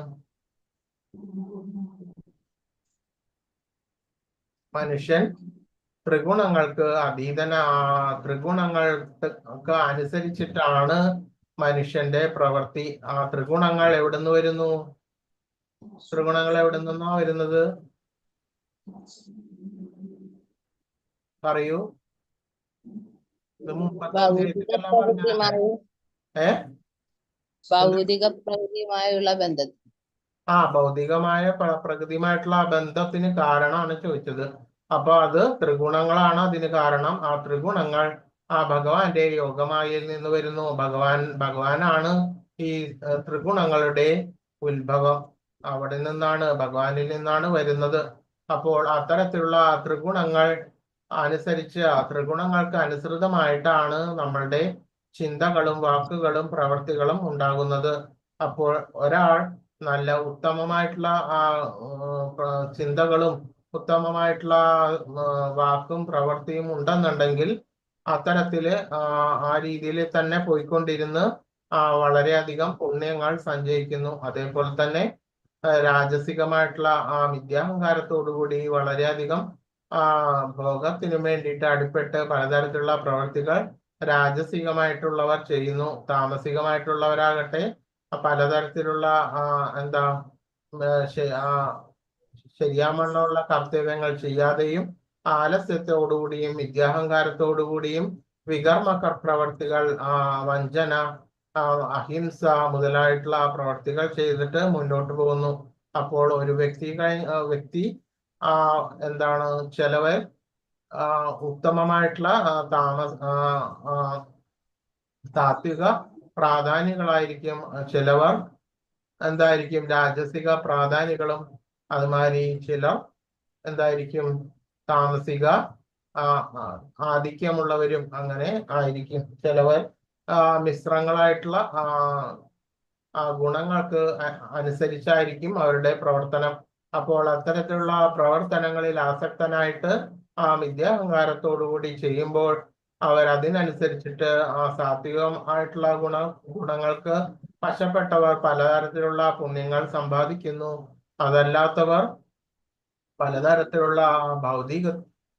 മനുഷ്യൻ ത്രിഗുണങ്ങൾക്ക് ത്രിഗുണങ്ങൾക്ക് അനുസരിച്ചിട്ടാണ് മനുഷ്യന്റെ പ്രവൃത്തി. ആ ത്രിഗുണങ്ങൾ എവിടുന്ന് വരുന്നു? ത്രിഗുണങ്ങൾ എവിടെ നിന്നാ വരുന്നത്? പറയൂ. ഇത് മുമ്പത്തെ അധ്യായത്തിലെല്ലാം പറഞ്ഞതല്ലേ? ഭൗതിക പ്രകൃതിയുമായുള്ള ബന്ധം. ഭൗതികമായ പ്രകൃതിയുമായിട്ടുള്ള ബന്ധത്തിന് കാരണമാണ് ചോദിച്ചത്. അപ്പൊ അത് ത്രിഗുണങ്ങളാണ് അതിന് കാരണം. ആ ത്രിഗുണങ്ങൾ ഭഗവാന്റെ യോഗമായയിൽ നിന്ന് വരുന്നു. ഭഗവാനാണ് ഈ ത്രിഗുണങ്ങളുടെ ഉത്ഭവം. അവിടെ നിന്നാണ്, ഭഗവാനിൽ നിന്നാണ് വരുന്നത്. അപ്പോൾ അത്തരത്തിലുള്ള ത്രിഗുണങ്ങൾ ത്രിഗുണങ്ങൾക്ക് അനുസൃതമായിട്ടാണ് നമ്മളുടെ ചിന്തകളും വാക്കുകളും പ്രവർത്തികളും ഉണ്ടാകുന്നത്. അപ്പോൾ ഒരാൾ നല്ല ഉത്തമമായിട്ടുള്ള ചിന്തകളും ഉത്തമമായിട്ടുള്ള വാക്കും പ്രവൃത്തിയും ഉണ്ടെന്നുണ്ടെങ്കിൽ അത്തരത്തില് ആ രീതിയിൽ തന്നെ പോയിക്കൊണ്ടിരുന്ന് വളരെയധികം പുണ്യങ്ങൾ സഞ്ചയിക്കുന്നു. അതേപോലെ തന്നെ രാജസികമായിട്ടുള്ള വിദ്യാഹങ്കാരത്തോടുകൂടി വളരെയധികം ഭോഗത്തിനു വേണ്ടിയിട്ട് അടിപ്പെട്ട് പലതരത്തിലുള്ള പ്രവൃത്തികൾ രാജസികമായിട്ടുള്ളവർ ചെയ്യുന്നു. താമസികമായിട്ടുള്ളവരാകട്ടെ പലതരത്തിലുള്ള ശരിയാമണ്ണമുള്ള കർത്തവ്യങ്ങൾ ചെയ്യാതെയും ആലസ്യത്തോടുകൂടിയും വിദ്യാഹങ്കാരത്തോടുകൂടിയും വികർമ്മ പ്രവർത്തികൾ, വഞ്ചന, അഹിംസ മുതലായിട്ടുള്ള പ്രവർത്തികൾ ചെയ്തിട്ട് മുന്നോട്ട് പോകുന്നു. അപ്പോൾ ഒരു വ്യക്തി ചിലവർ ഉത്തമമായിട്ടുള്ള താത്വിക പ്രാധാന്യങ്ങളായിരിക്കും, ചിലവർ രാജസിക പ്രാധാന്യങ്ങളും, അതുമാതിരി ചിലർ താമസിക ആധിക്യമുള്ളവരും അങ്ങനെ ആയിരിക്കും. ചിലവർ മിശ്രങ്ങളായിട്ടുള്ള ഗുണങ്ങൾക്ക് അനുസരിച്ചായിരിക്കും അവരുടെ പ്രവർത്തനം. അപ്പോൾ അത്തരത്തിലുള്ള പ്രവർത്തനങ്ങളിൽ ആസക്തനായിട്ട് വിദ്യാഹങ്കാരത്തോടുകൂടി ചെയ്യുമ്പോൾ അതിനനുസരിച്ചിട്ട് സാത്വികമായിട്ടുള്ള ഗുണങ്ങൾക്ക് വശപ്പെട്ടവർ പലതരത്തിലുള്ള പുണ്യങ്ങൾ സമ്പാദിക്കുന്നു. അതല്ലാത്തവർ പലതരത്തിലുള്ള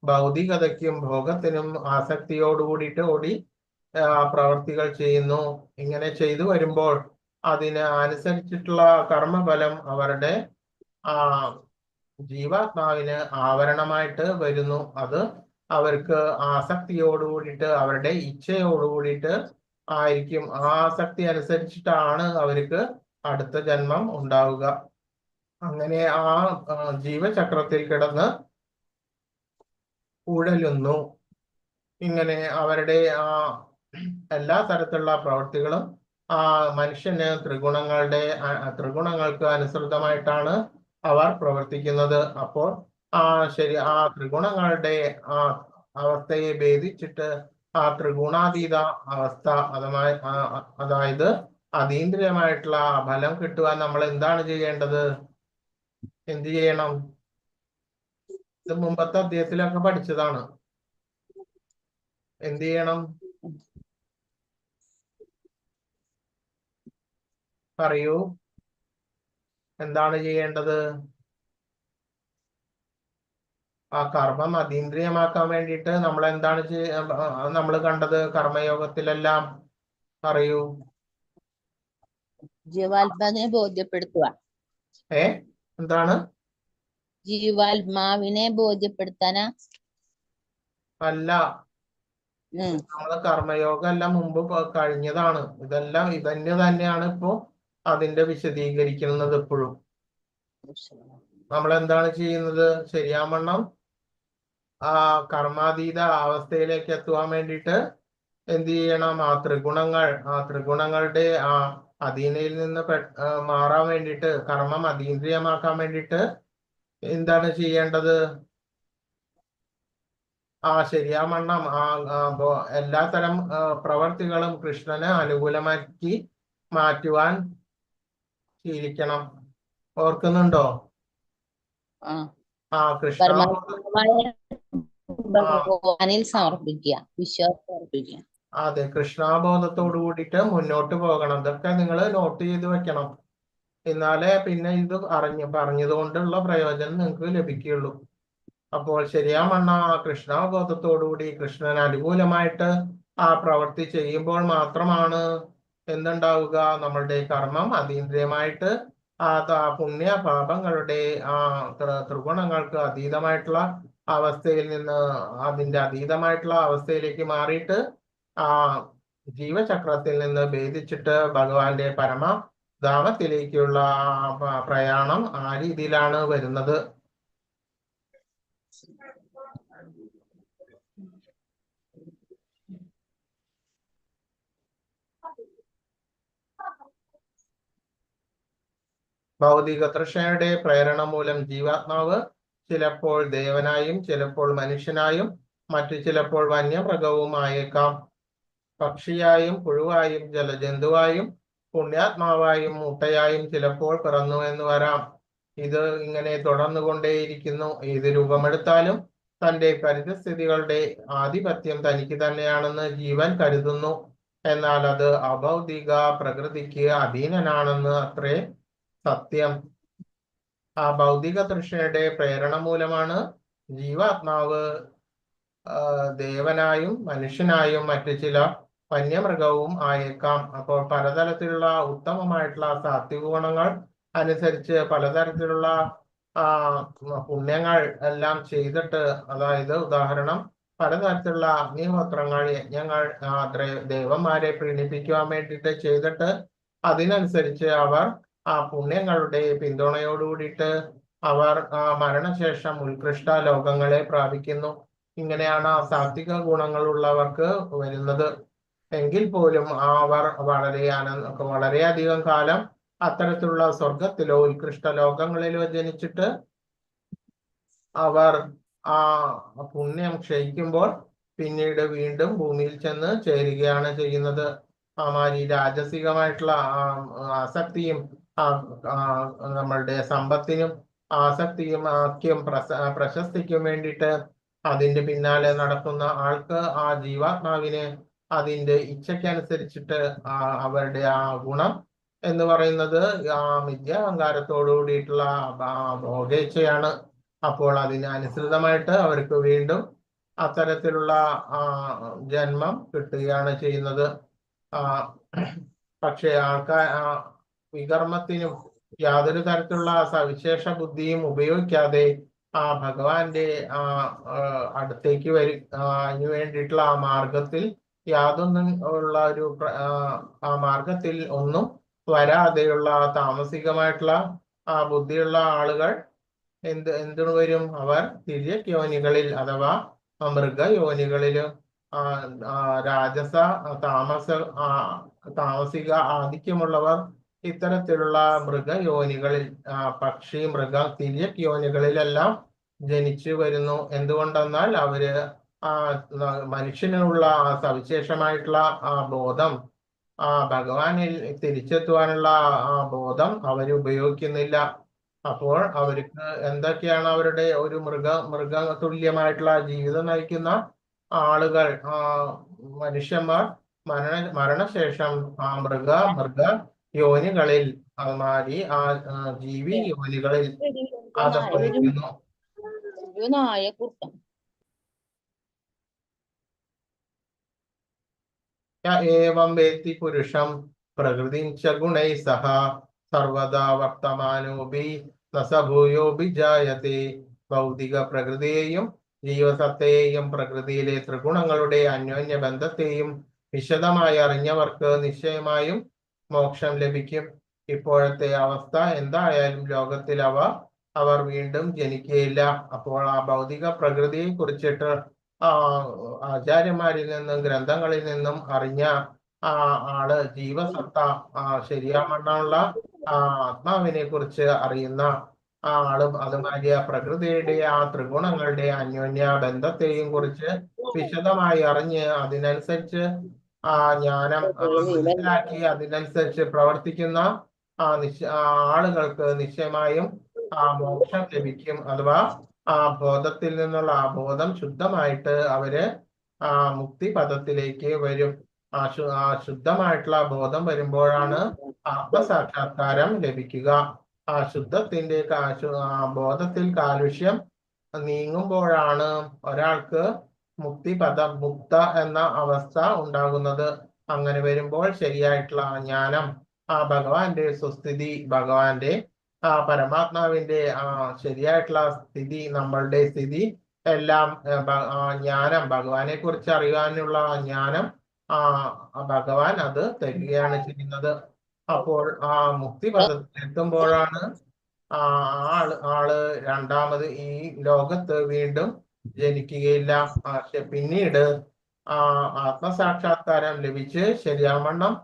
ഭൗതികതയ്ക്കും ഭോഗത്തിനും ആസക്തിയോടുകൂടിയിട്ട് പ്രവർത്തികൾ ചെയ്യുന്നു. ഇങ്ങനെ ചെയ്തു വരുമ്പോൾ അതിന് അനുസരിച്ചിട്ടുള്ള കർമ്മഫലം അവരുടെ ജീവാത്മാവിന് ആവരണമായിട്ട് വരുന്നു. അത് അവർക്ക് ആസക്തിയോടുകൂടിയിട്ട്, അവരുടെ ഇച്ഛയോടുകൂടിയിട്ട് ആയിരിക്കും. ആ ആസക്തി അനുസരിച്ചിട്ടാണ് അവർക്ക് അടുത്ത ജന്മം ഉണ്ടാവുക. അങ്ങനെ ജീവചക്രത്തിൽ കിടന്ന് ഉഴലുന്നു. ഇങ്ങനെ അവരുടെ എല്ലാ തരത്തിലുള്ള പ്രവൃത്തികളും മനുഷ്യന് ത്രിഗുണങ്ങൾക്ക് അനുസൃതമായിട്ടാണ് അവർ പ്രവർത്തിക്കുന്നത്. അപ്പോൾ ത്രിഗുണങ്ങളുടെ അവസ്ഥയെ ഭേദിച്ചിട്ട് ത്രിഗുണാതീത അവസ്ഥ, അതായത് അതീന്ദ്രിയമായിട്ടുള്ള ഫലം കിട്ടുവാൻ നമ്മൾ എന്താണ് ചെയ്യേണ്ടത്? എന്ത് ചെയ്യണം? ഇത് മുമ്പത്തെ അധ്യായത്തിലൊക്കെ പഠിച്ചതാണ്. എന്ത് ചെയ്യണം? പറയൂ, എന്താണ് ചെയ്യേണ്ടത്? ആ കർമ്മം അതീന്ദ്രിയമാക്കാൻ വേണ്ടിയിട്ട് നമ്മൾ എന്താണ് നമ്മൾ കണ്ടത് കർമ്മയോഗത്തിലെല്ലാം? പറയൂ. ജീവാത്മാവിനെ ബോധ്യപ്പെടുത്തുക. എന്താണ്? ജീവാത്മാവിനെ ബോധ്യപ്പെടുത്താനാ? അല്ല, നമ്മള് കർമ്മയോഗം എല്ലാം മുമ്പ് കഴിഞ്ഞതാണ്. ഇതെല്ലാം ഇതന്നെ തന്നെയാണ് ഇപ്പോ അതിന്റെ വിശദീകരിക്കുന്നത്. എപ്പോഴും നമ്മൾ എന്താണ് ചെയ്യുന്നത്? ശരിയാവണ്ണം ആ കർമാതീത അവസ്ഥയിലേക്ക് എത്തുവാൻ വേണ്ടിയിട്ട് എന്ത് ചെയ്യണം? ആ ത്രിഗുണങ്ങളുടെ ആ അധീനയിൽ നിന്ന് മാറാൻ വേണ്ടിയിട്ട്, കർമ്മം അതീന്ദ്രിയമാക്കാൻ വേണ്ടിയിട്ട് എന്താണ് ചെയ്യേണ്ടത്? ശരിയാവണ്ണം എല്ലാത്തരം പ്രവർത്തികളും കൃഷ്ണന് അനുകൂലമാക്കി മാറ്റുവാൻ ശീലിക്കണം. ഓർക്കുന്നുണ്ടോ? കൃഷ്ണ സമർപ്പിക്കുക, വിശ്വാസം സമർപ്പിക്കുക. അതെ, കൃഷ്ണാബോധത്തോട് കൂടിയിട്ട് മുന്നോട്ട് പോകണം. ഇതൊക്കെ നിങ്ങൾ നോട്ട് ചെയ്ത് വെക്കണം. എന്നാലേ പിന്നെ ഇത് പറഞ്ഞതുകൊണ്ടുള്ള പ്രയോജനം നിങ്ങൾക്ക് ലഭിക്കുകയുള്ളൂ. അപ്പോൾ ശരിയാവണ്ണ കൃഷ്ണാബോധത്തോടുകൂടി കൃഷ്ണന് അനുകൂലമായിട്ട് ആ പ്രവൃത്തി ചെയ്യുമ്പോൾ മാത്രമാണ് എന്തുണ്ടാവുക? നമ്മളുടെ കർമ്മം അതീന്ദ്രിയമായിട്ട് പുണ്യ പാപങ്ങളുടെ ത്രിഗുണങ്ങൾക്ക് അതീതമായിട്ടുള്ള അവസ്ഥയിൽ നിന്ന് അതിന്റെ അതീതമായിട്ടുള്ള അവസ്ഥയിലേക്ക് മാറിയിട്ട് ആ ജീവചക്രത്തിൽ നിന്ന് ഭേദിച്ചിട്ട് ഭഗവാന്റെ പരമധാമത്തിലേക്കുള്ള പ്രയാണം ആ രീതിയിലാണ് വരുന്നത്. ഭൗതിക തൃഷ്ണയുടെ പ്രേരണ മൂലം ജീവാത്മാവ് ചിലപ്പോൾ ദേവനായും ചിലപ്പോൾ മനുഷ്യനായും മറ്റു ചിലപ്പോൾ വന്യമൃഗവും ആയേക്കാം. പക്ഷിയായും പുഴുവായും ജലജന്തുവായും പുണ്യാത്മാവായും മുട്ടയായും ചിലപ്പോൾ പിറന്നു എന്ന് വരാം. ഇത് ഇങ്ങനെ തുടർന്നുകൊണ്ടേയിരിക്കുന്നു. ഏത് രൂപമെടുത്താലും തന്റെ പരിതസ്ഥിതികളുടെ ആധിപത്യം തനിക്ക് തന്നെയാണെന്ന് ജീവൻ കരുതുന്നു. എന്നാൽ അത് അഭൗതിക പ്രകൃതിക്ക് അധീനനാണെന്ന് അത്രേ സത്യം. ആ ഭൗതിക തൃഷ്ണയുടെ പ്രേരണ മൂലമാണ് ജീവാത്മാവ് ദേവനായും മനുഷ്യനായും മറ്റു ചില വന്യമൃഗവും ആയേക്കാം. അപ്പോൾ പലതരത്തിലുള്ള ഉത്തമമായിട്ടുള്ള സാത്വിക ഗുണങ്ങൾ അനുസരിച്ച് പലതരത്തിലുള്ള പുണ്യങ്ങൾ എല്ലാം ചെയ്തിട്ട്, അതായത് ഉദാഹരണം പലതരത്തിലുള്ള അഗ്നിഹോത്രങ്ങൾ, യജ്ഞങ്ങൾ ദേവന്മാരെ പ്രീണിപ്പിക്കുവാൻ വേണ്ടിയിട്ട് ചെയ്തിട്ട് അതിനനുസരിച്ച് അവർ ആ പുണ്യങ്ങളുടെ പിന്തുണയോടുകൂടിയിട്ട് അവർ മരണശേഷം ഉത്കൃഷ്ട ലോകങ്ങളെ പ്രാപിക്കുന്നു. ഇങ്ങനെയാണ് ആ സാത്വിക ഗുണങ്ങളുള്ളവർക്ക് വരുന്നത്. എങ്കിൽ പോലും അവർ വളരെയധികം കാലം അത്തരത്തിലുള്ള സ്വർഗത്തിലോ ഉത്കൃഷ്ട ലോകങ്ങളിലോ ജനിച്ചിട്ട് അവർ ആ പുണ്യം ക്ഷയിക്കുമ്പോൾ പിന്നീട് വീണ്ടും ഭൂമിയിൽ ചെന്ന് ചേരുകയാണ് ചെയ്യുന്നത്. ഈ രാജസികമായിട്ടുള്ള ആസക്തിയും നമ്മളുടെ സമ്പത്തിനും ആസക്തിയും പ്രശസ്തിക്കും വേണ്ടിയിട്ട് അതിന്റെ പിന്നാലെ നടക്കുന്ന ആൾക്ക് ആ ജീവാത്മാവിന് അതിന്റെ ഇച്ഛയ്ക്കനുസരിച്ചിട്ട് അവരുടെ ആ ഗുണം എന്ന് പറയുന്നത് മിഥ്യാഹങ്കാരത്തോടു കൂടിയിട്ടുള്ള ഭോഗേച്ഛയാണ്. അപ്പോൾ അതിനനുസൃതമായിട്ട് അവർക്ക് വീണ്ടും അത്തരത്തിലുള്ള ജന്മം കിട്ടുകയാണ് ചെയ്യുന്നത്. പക്ഷെ വികർമ്മത്തിനും യാതൊരു തരത്തിലുള്ള സവിശേഷ ബുദ്ധിയും ഉപയോഗിക്കാതെ ഭഗവാന്റെ അടുത്തേക്ക് അതിനു വേണ്ടിയിട്ടുള്ള ആ മാർഗത്തിൽ യാതൊന്നും ഉള്ള ഒരു മാർഗത്തിൽ ഒന്നും വരാതെയുള്ള താമസികമായിട്ടുള്ള ബുദ്ധിയുള്ള ആളുകൾ എന്തിനു വരും? അവർ തിര്യയോനികളിൽ അഥവാ മൃഗയോനികളിലും രാജസ താമസിക ആധിക്യമുള്ളവർ ഇത്തരത്തിലുള്ള മൃഗയോനികളിൽ പക്ഷി മൃഗ തിര്യയോനികളിലെല്ലാം ജനിച്ചു വരുന്നു. എന്തുകൊണ്ടെന്നാൽ അവര് മനുഷ്യനുള്ള സവിശേഷമായിട്ടുള്ള ബോധം ഭഗവാനിൽ തിരിച്ചെത്തുവാനുള്ള ബോധം അവർ ഉപയോഗിക്കുന്നില്ല. അപ്പോൾ അവർക്ക് എന്തൊക്കെയാണ് അവരുടെ ഒരു മൃഗ തുല്യമായിട്ടുള്ള ജീവിതം നയിക്കുന്ന ആളുകൾ, മനുഷ്യന്മാർ മരണശേഷം ആ മൃഗ യോനികളിൽ അതുമാതിരി ജീവി യോനികളിൽ അതപ്പതിക്കുന്നു. ഒരു നായക്കൂട്ടം. ഏവം വേത്തി പുരുഷം പ്രകൃതിം ച ഗുണൈ സഹ സർവദാ വർത്തമാനോപി നസഭൂയോപി ജായത്തെ. ഭൗതിക പ്രകൃതിയെയും ജീവസത്തയെയും പ്രകൃതിയിലെ ത്രിഗുണങ്ങളുടെ അന്യോന്യ ബന്ധത്തെയും വിശദമായി അറിഞ്ഞവർക്ക് നിശ്ചയമായും മോക്ഷം ലഭിക്കും. ഇപ്പോഴത്തെ അവസ്ഥ എന്തായാലും ലോകത്തിൽ അവർ വീണ്ടും ജനിക്കുകയില്ല. അപ്പോൾ ആ ഭൗതിക പ്രകൃതിയെ കുറിച്ചിട്ട് ആചാര്യന്മാരിൽ നിന്നും ഗ്രന്ഥങ്ങളിൽ നിന്നും അറിഞ്ഞ ആള് ജീവസത്ത ശരിയാവണ്ണമുള്ള ആത്മാവിനെ കുറിച്ച് അറിയുന്ന ആളും അതുമാതിരി പ്രകൃതിയുടെ ആ ത്രിഗുണങ്ങളുടെ അന്യോന്യ ബന്ധത്തെയും കുറിച്ച് വിശദമായി അറിഞ്ഞ് അതിനനുസരിച്ച് ജ്ഞാനം മനസ്സിലാക്കി അതിനനുസരിച്ച് പ്രവർത്തിക്കുന്ന ആളുകൾക്ക് നിശ്ചയമായും മോക്ഷം ലഭിക്കും. അഥവാ ആ ബോധത്തിൽ നിന്നുള്ള ആ ബോധം ശുദ്ധമായിട്ട് അവര് മുക്തിപദത്തിലേക്ക് വരും. ആ ശുദ്ധമായിട്ടുള്ള ബോധം വരുമ്പോഴാണ് ആത്മസാക്ഷാത്കാരം ലഭിക്കുക. ആ ശുദ്ധത്തിന്റെ ബോധത്തിൽ കാലുഷ്യം നീങ്ങുമ്പോഴാണ് ഒരാൾക്ക് മുക്ത എന്ന അവസ്ഥ ഉണ്ടാകുന്നത്. അങ്ങനെ വരുമ്പോൾ ശരിയായിട്ടുള്ള ജ്ഞാനം, ഭഗവാന്റെ സ്വസ്ഥിതി, ഭഗവാന്റെ പരമാത്മാവിന്റെ ശരിയായിട്ടുള്ള സ്ഥിതി, നമ്മളുടെ സ്ഥിതി എല്ലാം ജ്ഞാനം, ഭഗവാനെ കുറിച്ച് അറിയാനുള്ള ജ്ഞാനം ഭഗവാൻ അത് തരികയാണ് ചെയ്യുന്നത്. അപ്പോൾ മുക്തിപദത്തിൽ എത്തുമ്പോഴാണ് ആള് രണ്ടാമത് ഈ ലോകത്ത് വീണ്ടും ജനിക്കുകയില്ല. പിന്നീട് ആത്മസാക്ഷാത്കാരം ലഭിച്ച് ശരിയാവണ്ണം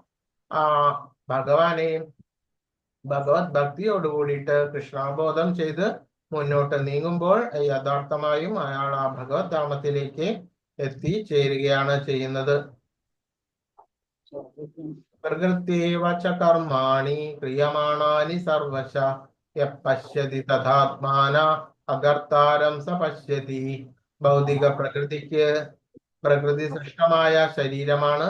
ഭഗവാനെയും ഭഗവത് ഭക്തിയോടുകൂടിയിട്ട് കൃഷ്ണാബോധം ചെയ്ത് മുന്നോട്ട് നീങ്ങുമ്പോൾ യഥാർത്ഥമായും അയാൾ ആ ഭഗവത് ധാമത്തിലേക്ക് എത്തിച്ചേരുകയാണ് ചെയ്യുന്നത്. പ്രകൃത്യേവ ച കർമാണി ക്രിയമാണാനി സർവശ യപശ്യതി തഥാത്മാന അകർത്താരം സ പശ്യതി. ഭൗതിക പ്രകൃതി സൃഷ്ടമായ ശരീരമാണ്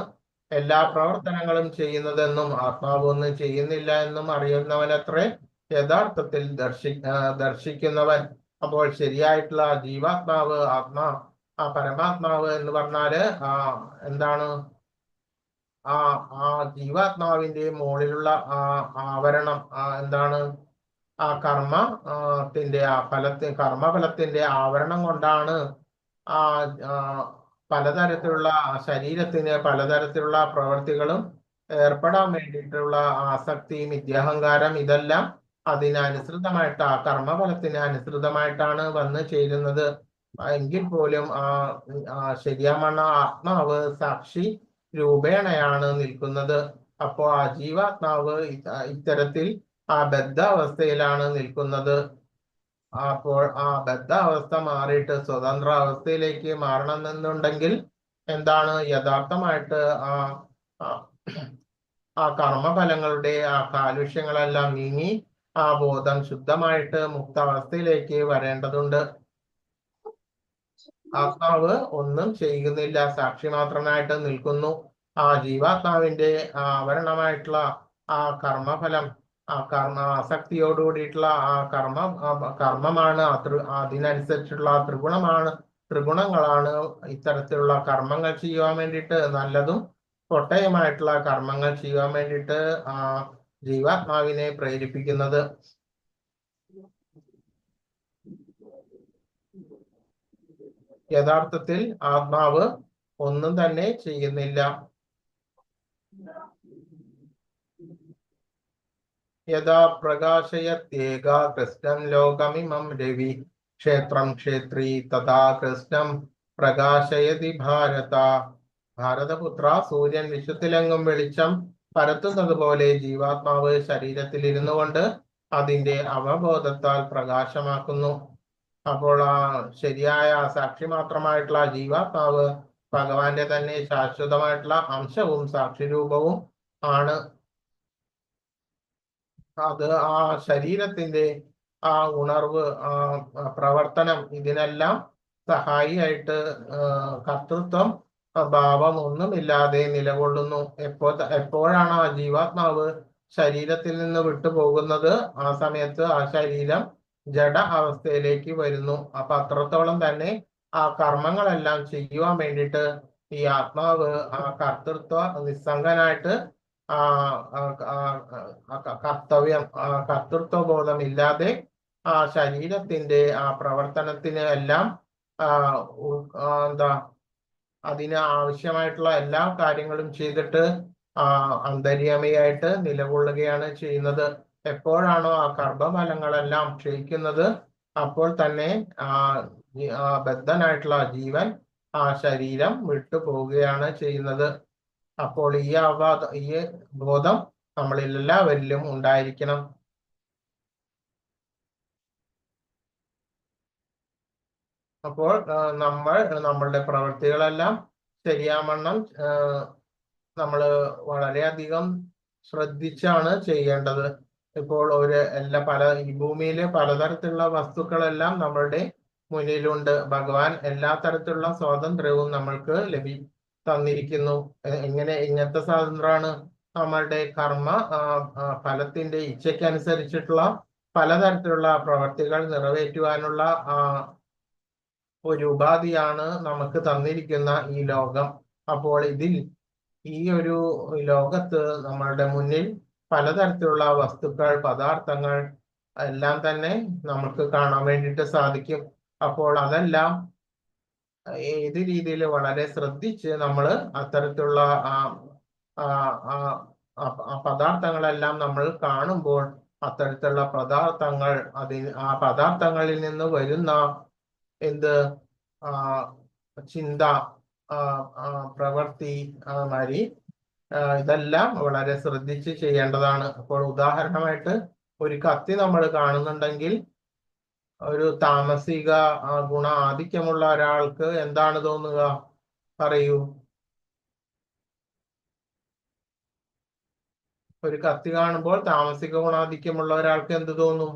എല്ലാ പ്രവർത്തനങ്ങളും ചെയ്യുന്നതെന്നും ആത്മാവ് ഒന്നും ചെയ്യുന്നില്ല എന്നും അറിയുന്നവനത്രേ യഥാർത്ഥത്തിൽ ദർശിക്കുന്നവൻ. അപ്പോൾ ശരിയായിട്ടുള്ള ജീവാത്മാവ്, പരമാത്മാവ് എന്ന് പറഞ്ഞാല് എന്താണ്? ആ ജീവാത്മാവിന്റെ മുകളിലുള്ള ആവരണം എന്താണ്? കർമ്മഫലത്തിന്റെ ആവരണം കൊണ്ടാണ് പലതരത്തിലുള്ള ശരീരത്തിന് പലതരത്തിലുള്ള പ്രവൃത്തികളും ഏർപ്പെടാൻ വേണ്ടിയിട്ടുള്ള ആസക്തി, മിഥ്യാഹങ്കാരം, ഇതെല്ലാം അതിനനുസൃതമായിട്ട് കർമ്മഫലത്തിന് അനുസൃതമായിട്ടാണ് വന്നു ചേരുന്നത്. എങ്കിൽ പോലും ശരിയാമണ്ണ ആത്മാവ് സാക്ഷി രൂപേണയാണ് നിൽക്കുന്നത്. അപ്പോൾ ജീവാത്മാവ് ഇത്തരത്തിൽ ബദ്ധാവസ്ഥയിലാണ് നിൽക്കുന്നത്. അപ്പോൾ ബദ്ധാവസ്ഥ മാറിയിട്ട് സ്വതന്ത്ര അവസ്ഥയിലേക്ക് മാറണമെന്നുണ്ടെങ്കിൽ എന്താണ്? യഥാർത്ഥമായിട്ട് കർമ്മഫലങ്ങളുടെ കാലുഷ്യങ്ങളെല്ലാം നീങ്ങി ബോധം ശുദ്ധമായിട്ട് മുക്താവസ്ഥയിലേക്ക് വരേണ്ടതുണ്ട്. ആത്മാവ് ഒന്നും ചെയ്യുന്നില്ല, സാക്ഷി മാത്രമായിട്ട് നിൽക്കുന്നു. ജീവാത്മാവിന്റെ ആവരണമായിട്ടുള്ള കർമ്മഫലം, ആസക്തിയോടുകൂടിയിട്ടുള്ള കർമ്മമാണ് അതിനനുസരിച്ചുള്ള ത്രിഗുണങ്ങളാണ് ഇത്തരത്തിലുള്ള കർമ്മങ്ങൾ ചെയ്യുവാൻ വേണ്ടിയിട്ട്, നല്ലതും കൊട്ടയമായിട്ടുള്ള കർമ്മങ്ങൾ ചെയ്യുവാൻ വേണ്ടിയിട്ട് ജീവാത്മാവിനെ പ്രേരിപ്പിക്കുന്നത്. യഥാർത്ഥത്തിൽ ആത്മാവ് ഒന്നും തന്നെ ചെയ്യുന്നില്ല. യഥാ പ്രകാശയത്യേക കൃഷ്ണം ലോകമിമം രവി ക്ഷേത്രം ക്ഷേത്രീ തഥാ കൃഷ്ണം പ്രകാശയതി ഭാരത. ഭാരതപുത്ര, സൂര്യൻ വിശ്വത്തിലെങ്ങും വെളിച്ചം പരത്തുന്നത് പോലെ ജീവാത്മാവ് ശരീരത്തിൽ ഇരുന്നു കൊണ്ട് അതിന്റെ അവബോധത്താൽ പ്രകാശമാക്കുന്നു. അപ്പോൾ ശരിയായ സാക്ഷി മാത്രമായിട്ടുള്ള ജീവാത്മാവ് ഭഗവാന്റെ തന്നെ ശാശ്വതമായിട്ടുള്ള അംശവും സാക്ഷിരൂപവും ആണ്. അത് ശരീരത്തിന്റെ ആ ഉണർവ്, പ്രവർത്തനം, ഇതിനെല്ലാം സഹായിയായിട്ട് കർത്തൃത്വം ഭാവം ഒന്നുമില്ലാതെ നിലകൊള്ളുന്നു. എപ്പോഴാണ് ആ ജീവാത്മാവ് ശരീരത്തിൽ നിന്ന് വിട്ടുപോകുന്നത്, ആ സമയത്ത് ആ ശരീരം ജഡ അവസ്ഥയിലേക്ക് വരുന്നു. അപ്പൊ അത്രത്തോളം തന്നെ ആ കർമ്മങ്ങളെല്ലാം ചെയ്യുവാൻ വേണ്ടിയിട്ട് ഈ ആത്മാവ് ആ കർത്തൃത്വ നിസ്സംഗനായിട്ട് ആ കർത്തവ്യം, കർത്തൃത്വ ബോധമില്ലാതെ ആ ശരീരത്തിന്റെ ആ പ്രവർത്തനത്തിന് എല്ലാം എന്താ അതിന് ആവശ്യമായിട്ടുള്ള എല്ലാ കാര്യങ്ങളും ചെയ്തിട്ട് അന്തര്യാമിയായിട്ട് നിലകൊള്ളുകയാണ് ചെയ്യുന്നത്. എപ്പോഴാണോ ആ കർമ്മഫലങ്ങളെല്ലാം ക്ഷയിക്കുന്നത്, അപ്പോൾ തന്നെ ബദ്ധനായിട്ടുള്ള ജീവൻ ആ ശരീരം വിട്ടുപോവുകയാണ് ചെയ്യുന്നത്. അപ്പോൾ ഈ ബോധം നമ്മളിൽ എല്ലാവരിലും ഉണ്ടായിരിക്കണം. അപ്പോൾ നമ്മളുടെ പ്രവൃത്തികളെല്ലാം ശരിയാവണ്ണം നമ്മൾ വളരെയധികം ശ്രദ്ധിച്ചാണ് ചെയ്യേണ്ടത്. ഇപ്പോൾ ഈ ഭൂമിയിലെ പലതരത്തിലുള്ള വസ്തുക്കളെല്ലാം നമ്മളുടെ മുന്നിലുണ്ട്. ഭഗവാൻ എല്ലാ തരത്തിലുള്ള സ്വാതന്ത്ര്യവും നമ്മൾക്ക് തന്നിരിക്കുന്നു. ഇങ്ങനത്തെ സ്വാതന്ത്ര്യമാണ് നമ്മളുടെ കർമ്മ ഫലത്തിന്റെ ഇച്ഛയ്ക്കനുസരിച്ചിട്ടുള്ള പലതരത്തിലുള്ള പ്രവർത്തികൾ നിറവേറ്റുവാനുള്ള ഒരു ഉപാധിയാണ് നമുക്ക് തന്നിരിക്കുന്ന ഈ ലോകം. അപ്പോൾ ഈ ഒരു ലോകത്ത് നമ്മളുടെ മുന്നിൽ പലതരത്തിലുള്ള വസ്തുക്കൾ, പദാർത്ഥങ്ങൾ എല്ലാം തന്നെ നമുക്ക് കാണാൻ വേണ്ടിയിട്ട് സാധിക്കും. അപ്പോൾ അതെല്ലാം ഏത് രീതിയിൽ വളരെ ശ്രദ്ധിച്ച് നമ്മൾ അത്തരത്തിലുള്ള പദാർത്ഥങ്ങളെല്ലാം നമ്മൾ കാണുമ്പോൾ അത്തരത്തിലുള്ള പദാർത്ഥങ്ങൾ ആ പദാർത്ഥങ്ങളിൽ നിന്ന് വരുന്ന ചിന്ത, പ്രവൃത്തി, മാതിരി ഇതെല്ലാം വളരെ ശ്രദ്ധിച്ച് ചെയ്യേണ്ടതാണ്. അപ്പോൾ ഉദാഹരണമായിട്ട് ഒരു കത്തി നമ്മൾ കാണുന്നുണ്ടെങ്കിൽ ഒരു താമസിക ആധിക്യമുള്ള ഒരാൾക്ക് എന്താണ് തോന്നുക? പറയൂ. ഒരു കത്തി കാണുമ്പോൾ താമസിക ഗുണാധിക്യമുള്ള ഒരാൾക്ക് എന്ത് തോന്നും?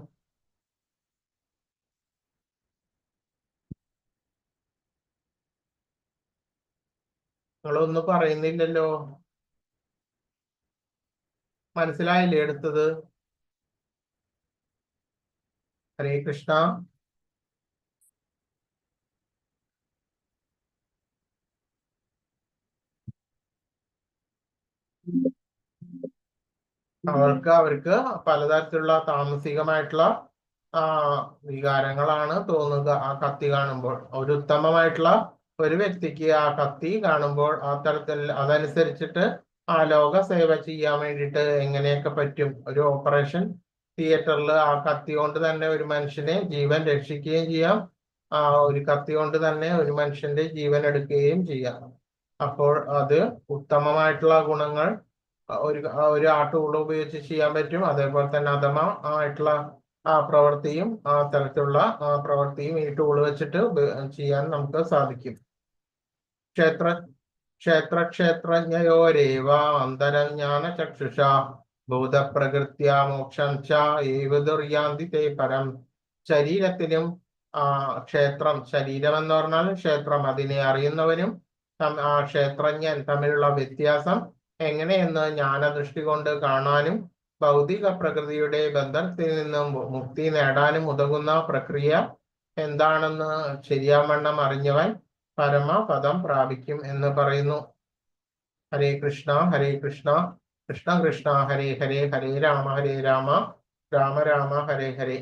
നിങ്ങളൊന്നും പറയുന്നില്ലല്ലോ. മനസ്സിലായില്ലേ എടുത്തത്? ഹരേ കൃഷ്ണ. അവർക്ക് പലതരത്തിലുള്ള താമസികമായിട്ടുള്ള വികാരങ്ങളാണ് തോന്നുക ആ കത്തി കാണുമ്പോൾ. ഒരു ഉത്തമമായിട്ടുള്ള ഒരു വ്യക്തിക്ക് ആ കത്തി കാണുമ്പോൾ ആ തരത്തിൽ അതനുസരിച്ചിട്ട് ആ ലോക സേവ ചെയ്യാൻ വേണ്ടിയിട്ട് എങ്ങനെയൊക്കെ പറ്റും. ഒരു ഓപ്പറേഷൻ തിയേറ്ററിൽ ആ കത്തി കൊണ്ട് തന്നെ ഒരു മനുഷ്യനെ ജീവൻ രക്ഷിക്കുകയും ചെയ്യാം, ഒരു കത്തി കൊണ്ട് തന്നെ ഒരു മനുഷ്യന്റെ ജീവൻ എടുക്കുകയും ചെയ്യാം. അപ്പോൾ അത് ഉത്തമമായിട്ടുള്ള ഗുണങ്ങൾ ഒരു ടൂൾ ഉപയോഗിച്ച് ചെയ്യാൻ പറ്റും. അതേപോലെ തന്നെ അധമമായിട്ടുള്ള പ്രവൃത്തിയും തരത്തിലുള്ള പ്രവൃത്തിയും ഈ ടൂൾ വെച്ചിട്ട് ചെയ്യാൻ നമുക്ക് സാധിക്കും. ക്ഷേത്രജ്ഞയോരേവ അന്തരജ്ഞാന ചക്ഷുഷ ഭൂതപ്രകൃത്യ മോക്ഷം ചാന്തി തേ പരം. ശരീരത്തിലും ശരീരം എന്ന് പറഞ്ഞാൽ ക്ഷേത്രം, അതിനെ അറിയുന്നവനും ക്ഷേത്രജ്ഞൻ തമ്മിലുള്ള വ്യത്യാസം എങ്ങനെയെന്ന് ജ്ഞാനദൃഷ്ടി കൊണ്ട് കാണാനും ഭൗതിക പ്രകൃതിയുടെ ബന്ധത്തിൽ നിന്നും മുക്തി നേടാനും ഉതകുന്ന പ്രക്രിയ എന്താണെന്ന് ശരിയാവണ്ണം അറിഞ്ഞവൻ പരമപദം പ്രാപിക്കും എന്ന് പറയുന്നു. ഹരേ കൃഷ്ണ ഹരേ കൃഷ്ണ കൃഷ്ണ കൃഷ്ണ ഹരേ ഹരേ ഹരേ രാമ രാമ രാമ ഹരേ ഹരേ.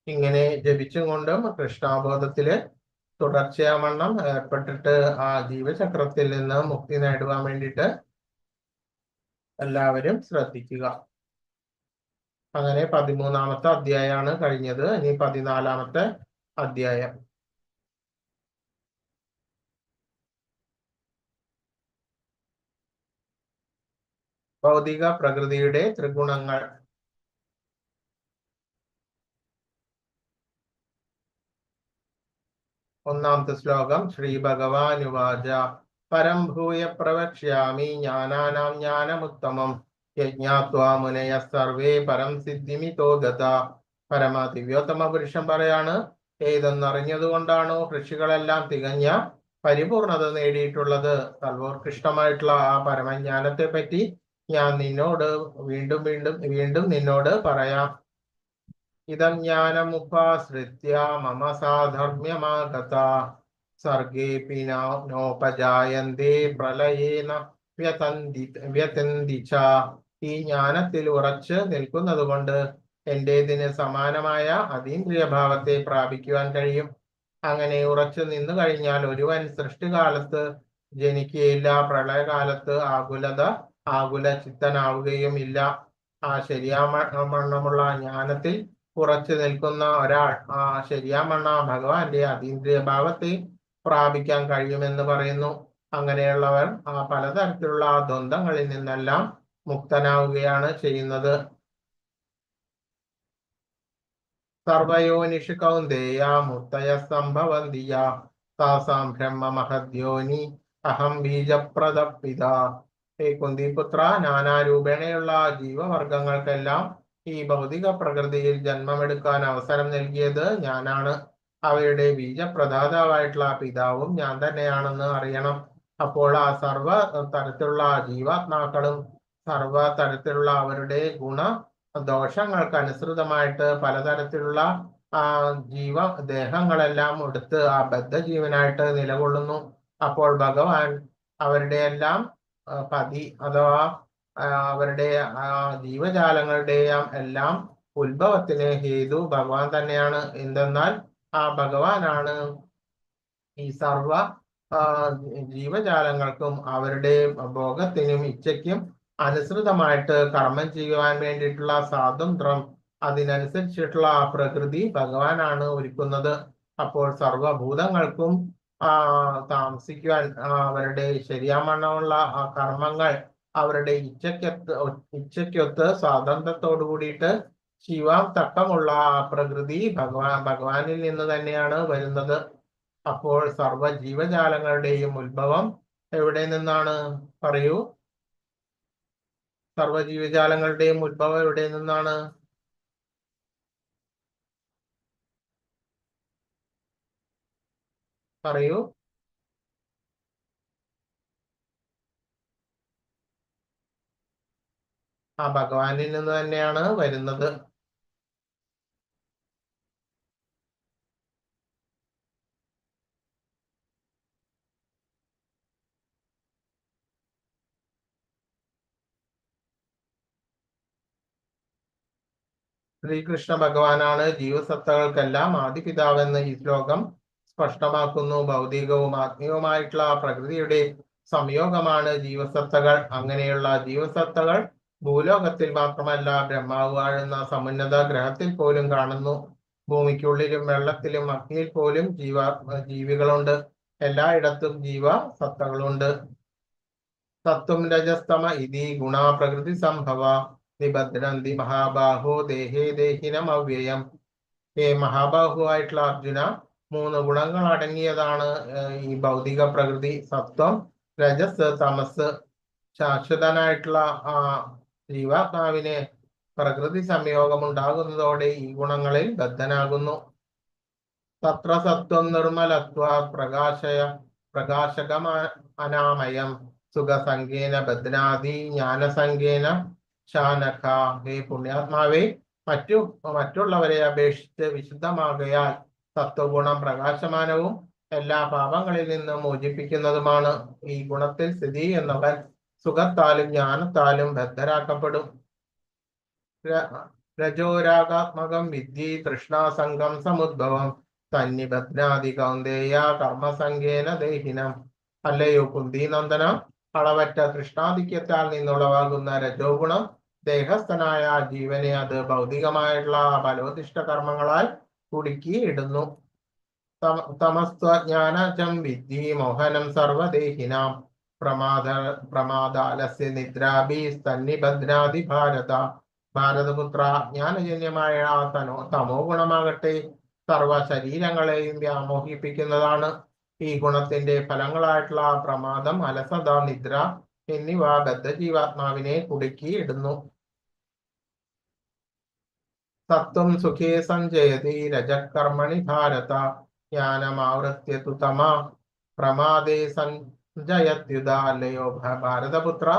ഇങ്ങനെ ജപിച്ചും കൊണ്ടും കൃഷ്ണാബോധത്തില് തുടർച്ചയാവണ്ണം ഏർപ്പെട്ടിട്ട് ആ ജീവചക്രത്തിൽ നിന്ന് മുക്തി നേടുവാൻ വേണ്ടിയിട്ട് എല്ലാവരും ശ്രദ്ധിക്കുക. അങ്ങനെ 13ാമത്തെ അധ്യായമാണ് കഴിഞ്ഞത്. ഇനി 14ാമത്തെ അധ്യായം. ഭൗതിക പ്രകൃതിയുടെ ത്രിഗുണങ്ങൾ. ഒന്നാമത്തെ ശ്ലോകം. ശ്രീ ഭഗവാനുവാച പരം ഭൂയ പ്രവക്ഷ്യാമി ജ്ഞാനാനാം ജ്ഞാനമുത്തമം യജ്ഞാത്വാ മുനയ സർവേ പരം സിദ്ധിമിതോ ഗതാ ദിവ്യോത്തമ പുരുഷൻ പറയാണ്, ഏതെന്നറിഞ്ഞതുകൊണ്ടാണോ ഋഷികളെല്ലാം തികഞ്ഞ പരിപൂർണത നേടിയിട്ടുള്ളത്. സർവോത്കൃഷ്ടമായിട്ടുള്ള ആ പരമജ്ഞാനത്തെ പറ്റി ഞാൻ നിന്നോട് വീണ്ടും വീണ്ടും വീണ്ടും നിന്നോട് പറയാം. ഇതം ജ്ഞാനമുപാശ്രിത്യ മമ സാധർമ്മ്യമാഗത സർഗേപി നോപജായന്തേ പ്രളയേന വ്യതന്തി ച. ഈ ജ്ഞാനത്തിൽ ഉറച്ചു നിൽക്കുന്നത് കൊണ്ട് എന്റേതിന് സമാനമായ അതീന്ദ്രിയ ഭാവത്തെ പ്രാപിക്കുവാൻ കഴിയും. അങ്ങനെ ഉറച്ചു നിന്നു കഴിഞ്ഞാൽ ഒരുവൻ സൃഷ്ടികാലത്ത് ജനിക്കുകയില്ല, പ്രളയകാലത്ത് ആകുല ചിത്തനാവുകയും ഇല്ല. ആ ശരിയാമണ്ണമുള്ള ജ്ഞാനത്തിൽ ഉറച്ചു നിൽക്കുന്ന ഒരാൾ ആ ശരിയാമണ്ണ ഭഗവാന്റെ അതീന്ദ്രിയ ഭാവത്തെ പ്രാപിക്കാൻ കഴിയുമെന്ന് പറയുന്നു. അങ്ങനെയുള്ളവർ ആ പലതരത്തിലുള്ള ദ്വന്ദ്ങ്ങളിൽ നിന്നെല്ലാം മുക്തനാവുകയാണ് ചെയ്യുന്നത്. സർവയോനിഷു കൗന്ദേയ മുക്തയ സംഭവന്തിയ താസാം ബ്രഹ്മ മഹദ്യോനി അഹം ബീജപ്രദപിത. ഹേ കുന്തിപുത്ര, നാനാരൂപേണയുള്ള ജീവവർഗങ്ങൾക്കെല്ലാം ഈ ഭൗതിക പ്രകൃതിയിൽ ജന്മമെടുക്കാൻ അവസരം നൽകിയത് ഞാനാണ്. അവയുടെ ബീജപ്രദാതാവായിട്ടുള്ള പിതാവും ഞാൻ തന്നെയാണെന്ന് അറിയണം. അപ്പോൾ ആ സർവ തരത്തിലുള്ള ജീവാത്മാക്കളും സർവ തരത്തിലുള്ള അവരുടെ ദോഷങ്ങൾക്ക് അനുസൃതമായിട്ട് പലതരത്തിലുള്ള ജീവദേഹങ്ങളെല്ലാം എടുത്ത് ആ ബദ്ധജീവനായിട്ട് നിലകൊള്ളുന്നു. അപ്പോൾ ഭഗവാൻ അവരുടെ എല്ലാം പതി അഥവാ അവരുടെ ജീവജാലങ്ങളുടെയും എല്ലാം ഉത്ഭവത്തിന് ഹേതു ഭഗവാൻ തന്നെയാണ്. എന്തെന്നാൽ ആ ഭഗവാനാണ് ഈ സർവ ജീവജാലങ്ങൾക്കും അവരുടെ ഭോഗത്തിനും ഇച്ഛയ്ക്കും അനുസൃതമായിട്ട് കർമ്മം ചെയ്യുവാൻ വേണ്ടിയിട്ടുള്ള സ്വാതന്ത്ര്യം, അതിനനുസരിച്ചിട്ടുള്ള പ്രകൃതി ഭഗവാനാണ് ഒരുക്കുന്നത്. അപ്പോൾ സർവഭൂതങ്ങൾക്കും താമസിക്കുവാൻ അവരുടെ ശരിയാമണ്ണമുള്ള കർമ്മങ്ങൾ അവരുടെ ഇച്ഛയ്ക്കൊത്ത് സ്വാതന്ത്ര്യത്തോടു കൂടിയിട്ട് ശിവാം തക്കമുള്ള പ്രകൃതി ഭഗവാനിൽ നിന്ന് തന്നെയാണ് വരുന്നത്. അപ്പോൾ സർവ ജീവജാലങ്ങളുടെയും ഉത്ഭവം എവിടെ നിന്നാണ്? പറയൂ. സർവ ജീവജാലങ്ങളുടെയും ഉത്ഭവം എവിടെ നിന്നാണ്? പറയൂ. ആ ഭഗവാനിൽ നിന്ന് തന്നെയാണ് വരുന്നത്. ശ്രീകൃഷ്ണ ഭഗവാനാണ് ജീവസത്തകൾക്കെല്ലാം ആദിപിതാവെന്ന് ഈ ശ്ലോകം സ്പഷ്ടമാക്കുന്നു. ഭൗതികവും ആത്മീയവുമായിട്ടുള്ള പ്രകൃതിയുടെ സംയോഗമാണ് ജീവസത്തകൾ. അങ്ങനെയുള്ള ജീവസത്തകൾ ഭൂലോകത്തിൽ മാത്രമല്ല ബ്രഹ്മാവ് വാഴുന്ന സമുന്നത ഗ്രഹത്തിൽ പോലും കാണുന്നു. ഭൂമിക്കുള്ളിലും വെള്ളത്തിലും അഗ്നിയിൽ പോലും ജീവികളുണ്ട്. എല്ലായിടത്തും ജീവസത്തകളുണ്ട്. സത്വം രജസ്തമ ഇതി ഗുണ പ്രകൃതി സംഭവ നിബദ്രന്തി മഹാബാഹോ ദേഹേ ദേഹിനം അവ്യയം. ഹേ മഹാബാഹുവായിട്ടുള്ള അർജുന, 3 ഗുണങ്ങൾ അടങ്ങിയതാണ് ഈ ഭൗതിക പ്രകൃതി. സത്വം, രജസ്, തമസ്. ശാശ്വതനായിട്ടുള്ള ജീവാത്മാവിന് പ്രകൃതി സംയോഗം ഉണ്ടാകുന്നതോടെ ഈ ഗുണങ്ങളിൽ ബദ്ധനാകുന്നു. തത്ര സത്വം നിർമ്മലത്വ പ്രകാശകമനാമയം സുഖസംഖ്യേന ബദ്നാദി ജ്ഞാനസംഖ്യേന ശാനഖ. ഹേ പുണ്യാത്മാവേ, മറ്റുള്ളവരെ അപേക്ഷിച്ച് വിശുദ്ധമാകയാൽ സത്വഗുണം പ്രകാശമാനവും എല്ലാ പാപങ്ങളിൽ നിന്നും മോചിപ്പിക്കുന്നതുമാണ്. ഈ ഗുണത്തിൽ സ്ഥിതി ചെയ്യുന്നവൻ സുഖത്താലും ജ്ഞാനത്താലും ബദ്ധരാക്കപ്പെടും. രജോരാഗാത്മകം വിദ്ധി തൃഷ്ണാസംഗം സമുദ്ഭവം തന്നിബദ്നാദി കൗന്ദേയ കർമ്മസംഖ്യേന ദേഹിനം. അല്ലയോ കുന്തി നന്ദന, അളവറ്റ തൃഷ്ണാധിക്യത്താൽ നിന്നുളവാകുന്ന രജോ ഗുണം ദേഹസ്ഥനായ ജീവനെ അത് ഭൗതികമായിട്ടുള്ള ഫലോദിഷ്ട കർമ്മങ്ങളാൽ കുടുക്കി ഇടുന്നു. തമസ്ത്വജ്ഞാനം വിദ്ധി മോഹനം സർവദേഹിനാം പ്രമാദാലസ്യ നിദ്രാഭി തന്നിബദ്നാദി ഭാരതപുത്ര. ജ്ഞാനജന്യമായ തമോ ഗുണമാകട്ടെ സർവ ശരീരങ്ങളെയും വ്യാമോഹിപ്പിക്കുന്നതാണ്. ഈ ഗുണത്തിന്റെ ഫലങ്ങളായിട്ടുള്ള പ്രമാദം, അലസത, നിദ്ര എന്നിവ ബദ്ധജീവാത്മാവിനെ കുടുക്കി ഇടുന്നു. സത്വം സുഖേ സഞ്ജയതി രജകർമ്മണി ഭാരത ജ്ഞാനമാവൃത്യ തു തമ പ്രമാദേ സഞ്ജയത്യുത. അല്ലയോ ഭാരതപുത്ര,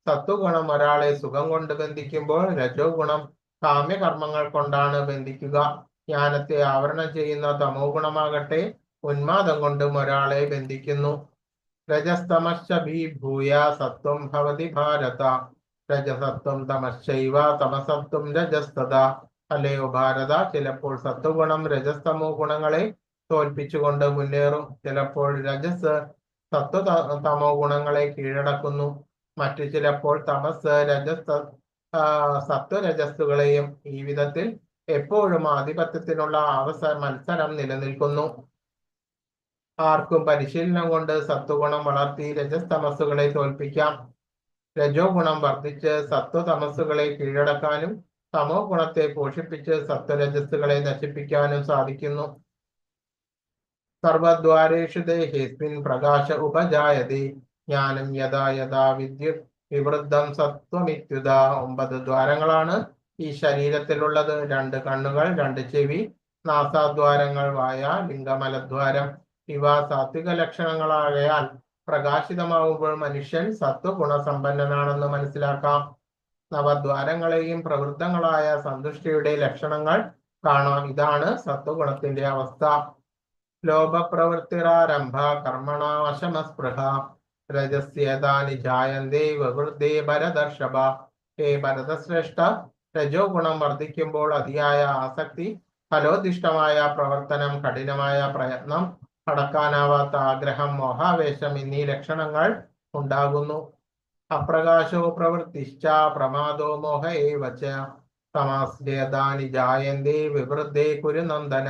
സത്വഗുണം ഒരാളെ സുഖം കൊണ്ട് ബന്ധിക്കുമ്പോൾ രജോ ഗുണം കാമ്യകർമ്മങ്ങൾ കൊണ്ടാണ് ബന്ധിക്കുക. ജ്ഞാനത്തെ ആവരണം ചെയ്യുന്ന തമോ ഗുണമാകട്ടെ ഉന്മാദം കൊണ്ടും ഒരാളെ ബന്ധിക്കുന്നു. രജസ്തമശ്ച ഭൂയ സത്വം ഭവതി ഭാരത രജസത്വം തമശ്ചൈവ തമസത്വം രജസ്തത. അല്ലയോ ഭാരത, ചിലപ്പോൾ സത്വഗുണം രജസ്തമോ ഗുണങ്ങളെ തോൽപ്പിച്ചുകൊണ്ട് മുന്നേറും. ചിലപ്പോൾ രജസ് തമോ ഗുണങ്ങളെ കീഴടക്കുന്നു. മറ്റു ചിലപ്പോൾ തമസ് സത്വരജസ്സുകളെയും. ഈ വിധത്തിൽ എപ്പോഴും ആധിപത്യത്തിനുള്ള മത്സരം നിലനിൽക്കുന്നു. ആർക്കും പരിശീലനം കൊണ്ട് സത്വഗുണം വളർത്തി രജസ്തമസ്സുകളെ തോൽപ്പിക്കാം. രജോ ഗുണം വർദ്ധിച്ച് സത്വതമസ്സുകളെ കീഴടക്കാനും തമോ ഗുണത്തെ പോഷിപ്പിച്ച് സത്വരജസ്സുകളെ നശിപ്പിക്കാനും സാധിക്കുന്നു. സർവദ്വാരേഷു ദേഹേസ്മിൻ പ്രകാശ ഉപജായതേ ജ്ഞാനം യഥാ യഥാ വിദ്യുത് വിവൃദ്ധം സത്വമിത്യുത. 9 ദ്വാരങ്ങളാണ് ഈ ശരീരത്തിലുള്ളത്. 2 കണ്ണുകൾ, 2 ചെവി, നാസാദ്വാരങ്ങൾ, വായ, ലിംഗമലദ്വാരം. ഇവ സാത്വിക ലക്ഷണങ്ങളാകയാൽ പ്രകാശിതമാവുമ്പോൾ മനുഷ്യൻ സത്വഗുണസമ്പന്നനാണെന്ന് മനസ്സിലാക്കാം. നവദ്വാരങ്ങളെയും പ്രവൃത്തങ്ങളായ സന്തുഷ്ടിയുടെ ലക്ഷണങ്ങൾ കാണാം. ഇതാണ് സത്വഗുണത്തിന്റെ അവസ്ഥ. ലോഭപ്രവൃത്തിരാരംഭ കർമ്മണാശമസ്പൃഹ രജസ്യേതാനി ജായന്തേ വിവൃദ്ധേ ഭരതർഷഭ. ഹേ ഭരതശ്രേഷ്ഠ, രജോ ഗുണം വർദ്ധിക്കുമ്പോൾ അതിയായ ആസക്തി, ഫലോദിഷ്ടമായ പ്രവർത്തനം, കഠിനമായ പ്രയത്നം, അടക്കാനാവാത്ത ആഗ്രഹം, മോഹാവേശം എന്നീ ലക്ഷണങ്ങൾ ഉണ്ടാകുന്നു. അപ്രകാശോ പ്രവൃത്തിശ്ച പ്രമാദോ മോഹ ഏവ ച തമസ്യേതാനി ജായന്തേ വിവൃദ്ധേ കുരുനന്ദന.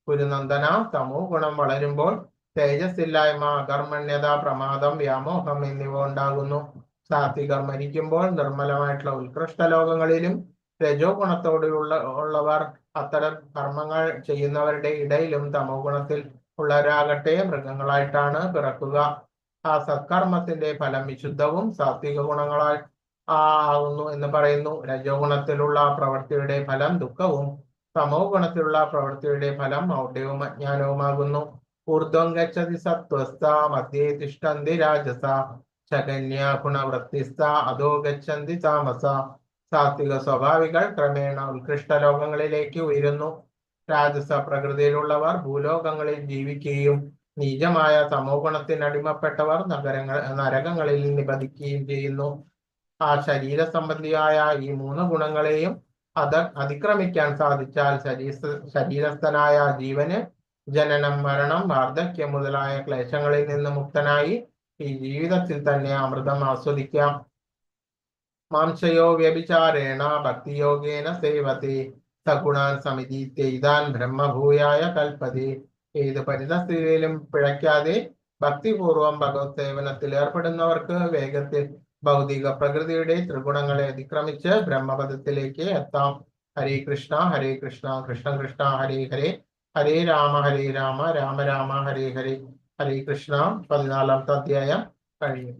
കുരുനന്ദന, തമോ ഗുണം വളരുമ്പോൾ തേജസ്സില്ലായ്മ, അകർമ്മണ്യത, പ്രമാദം, വ്യാമോഹം എന്നിവ ഉണ്ടാകുന്നു. സാത്വികർ മരിക്കുമ്പോൾ നിർമ്മലമായിട്ടുള്ള ഉത്കൃഷ്ട ലോകങ്ങളിലും രജോ ഗുണത്തോടുള്ളവർ അത്തരം കർമ്മങ്ങൾ ചെയ്യുന്നവരുടെ ഇടയിലും തമോ ഗുണത്തിൽ ഉള്ളവരാകട്ടെ മൃഗങ്ങളായിട്ടാണ് പിറക്കുക. ആ സത്കർമ്മത്തിന്റെ ഫലം വിശുദ്ധവും സാത്വിക ഗുണങ്ങളായി ആകുന്നു എന്ന് പറയുന്നു. രജോ ഗുണത്തിലുള്ള പ്രവൃത്തിയുടെ ഫലം ദുഃഖവും തമോ ഗുണത്തിലുള്ള പ്രവൃത്തിയുടെ ഫലം മൗഢ്യവും അജ്ഞാനവുമാകുന്നു. ഊർധ്വം ഗച്ഛതി സത്വസ്ഥ മധ്യേ തിഷ്ഠന്തി രാജസ ചകന്യ ഗുണവൃത്തിസ്ഥ അധോ ഗച്ഛന്തി താമസ. സാത്വിക സ്വഭാവികൾ ക്രമേണ ഉത്കൃഷ്ട ലോകങ്ങളിലേക്ക് ഉയരുന്നു. രാജസ പ്രകൃതിയിലുള്ളവർ ഭൂലോകങ്ങളിൽ ജീവിക്കുകയും നീചമായ തമോ ഗുണത്തിനടിമപ്പെട്ടവർ നരകങ്ങളിൽ നിപതിക്കുകയും ചെയ്യുന്നു. ആ ശരീര സംബന്ധിയായ ഈ 3 ഗുണങ്ങളെയും അതിക്രമിക്കാൻ സാധിച്ചാൽ ശരീരസ്ഥനായ ജീവന് ജനനം, മരണം, വാർദ്ധക്യം മുതലായ ക്ലേശങ്ങളിൽ നിന്ന് മുക്തനായി ഈ ജീവിതത്തിൽ തന്നെ അമൃതം ആസ്വദിക്കാം. മാംസയോ വ്യഭിചാരേണ ഭക്തിയോഗേന സേവത്തെ സഗുണാൻ സമിതീത്യൈതാൻ ബ്രഹ്മഭൂയായ കൽപ്പതി. ഏത് പരിതസ്ഥിതിയിലും പിഴയ്ക്കാതെ ഭക്തിപൂർവം ഭഗവത് സേവനത്തിൽ ഏർപ്പെടുന്നവർക്ക് വേഗത്തിൽ ഭൗതിക പ്രകൃതിയുടെ ത്രിഗുണങ്ങളെ അതിക്രമിച്ച് ബ്രഹ്മപദത്തിലേക്ക് എത്താം. ഹരേ കൃഷ്ണ കൃഷ്ണ കൃഷ്ണ ഹരേ ഹരേ, ഹരേ രാമ രാമ രാമ ഹരേ ഹരേ. ഹരേ കൃഷ്ണ. 14ാമത്തെ അധ്യായം കഴിയും.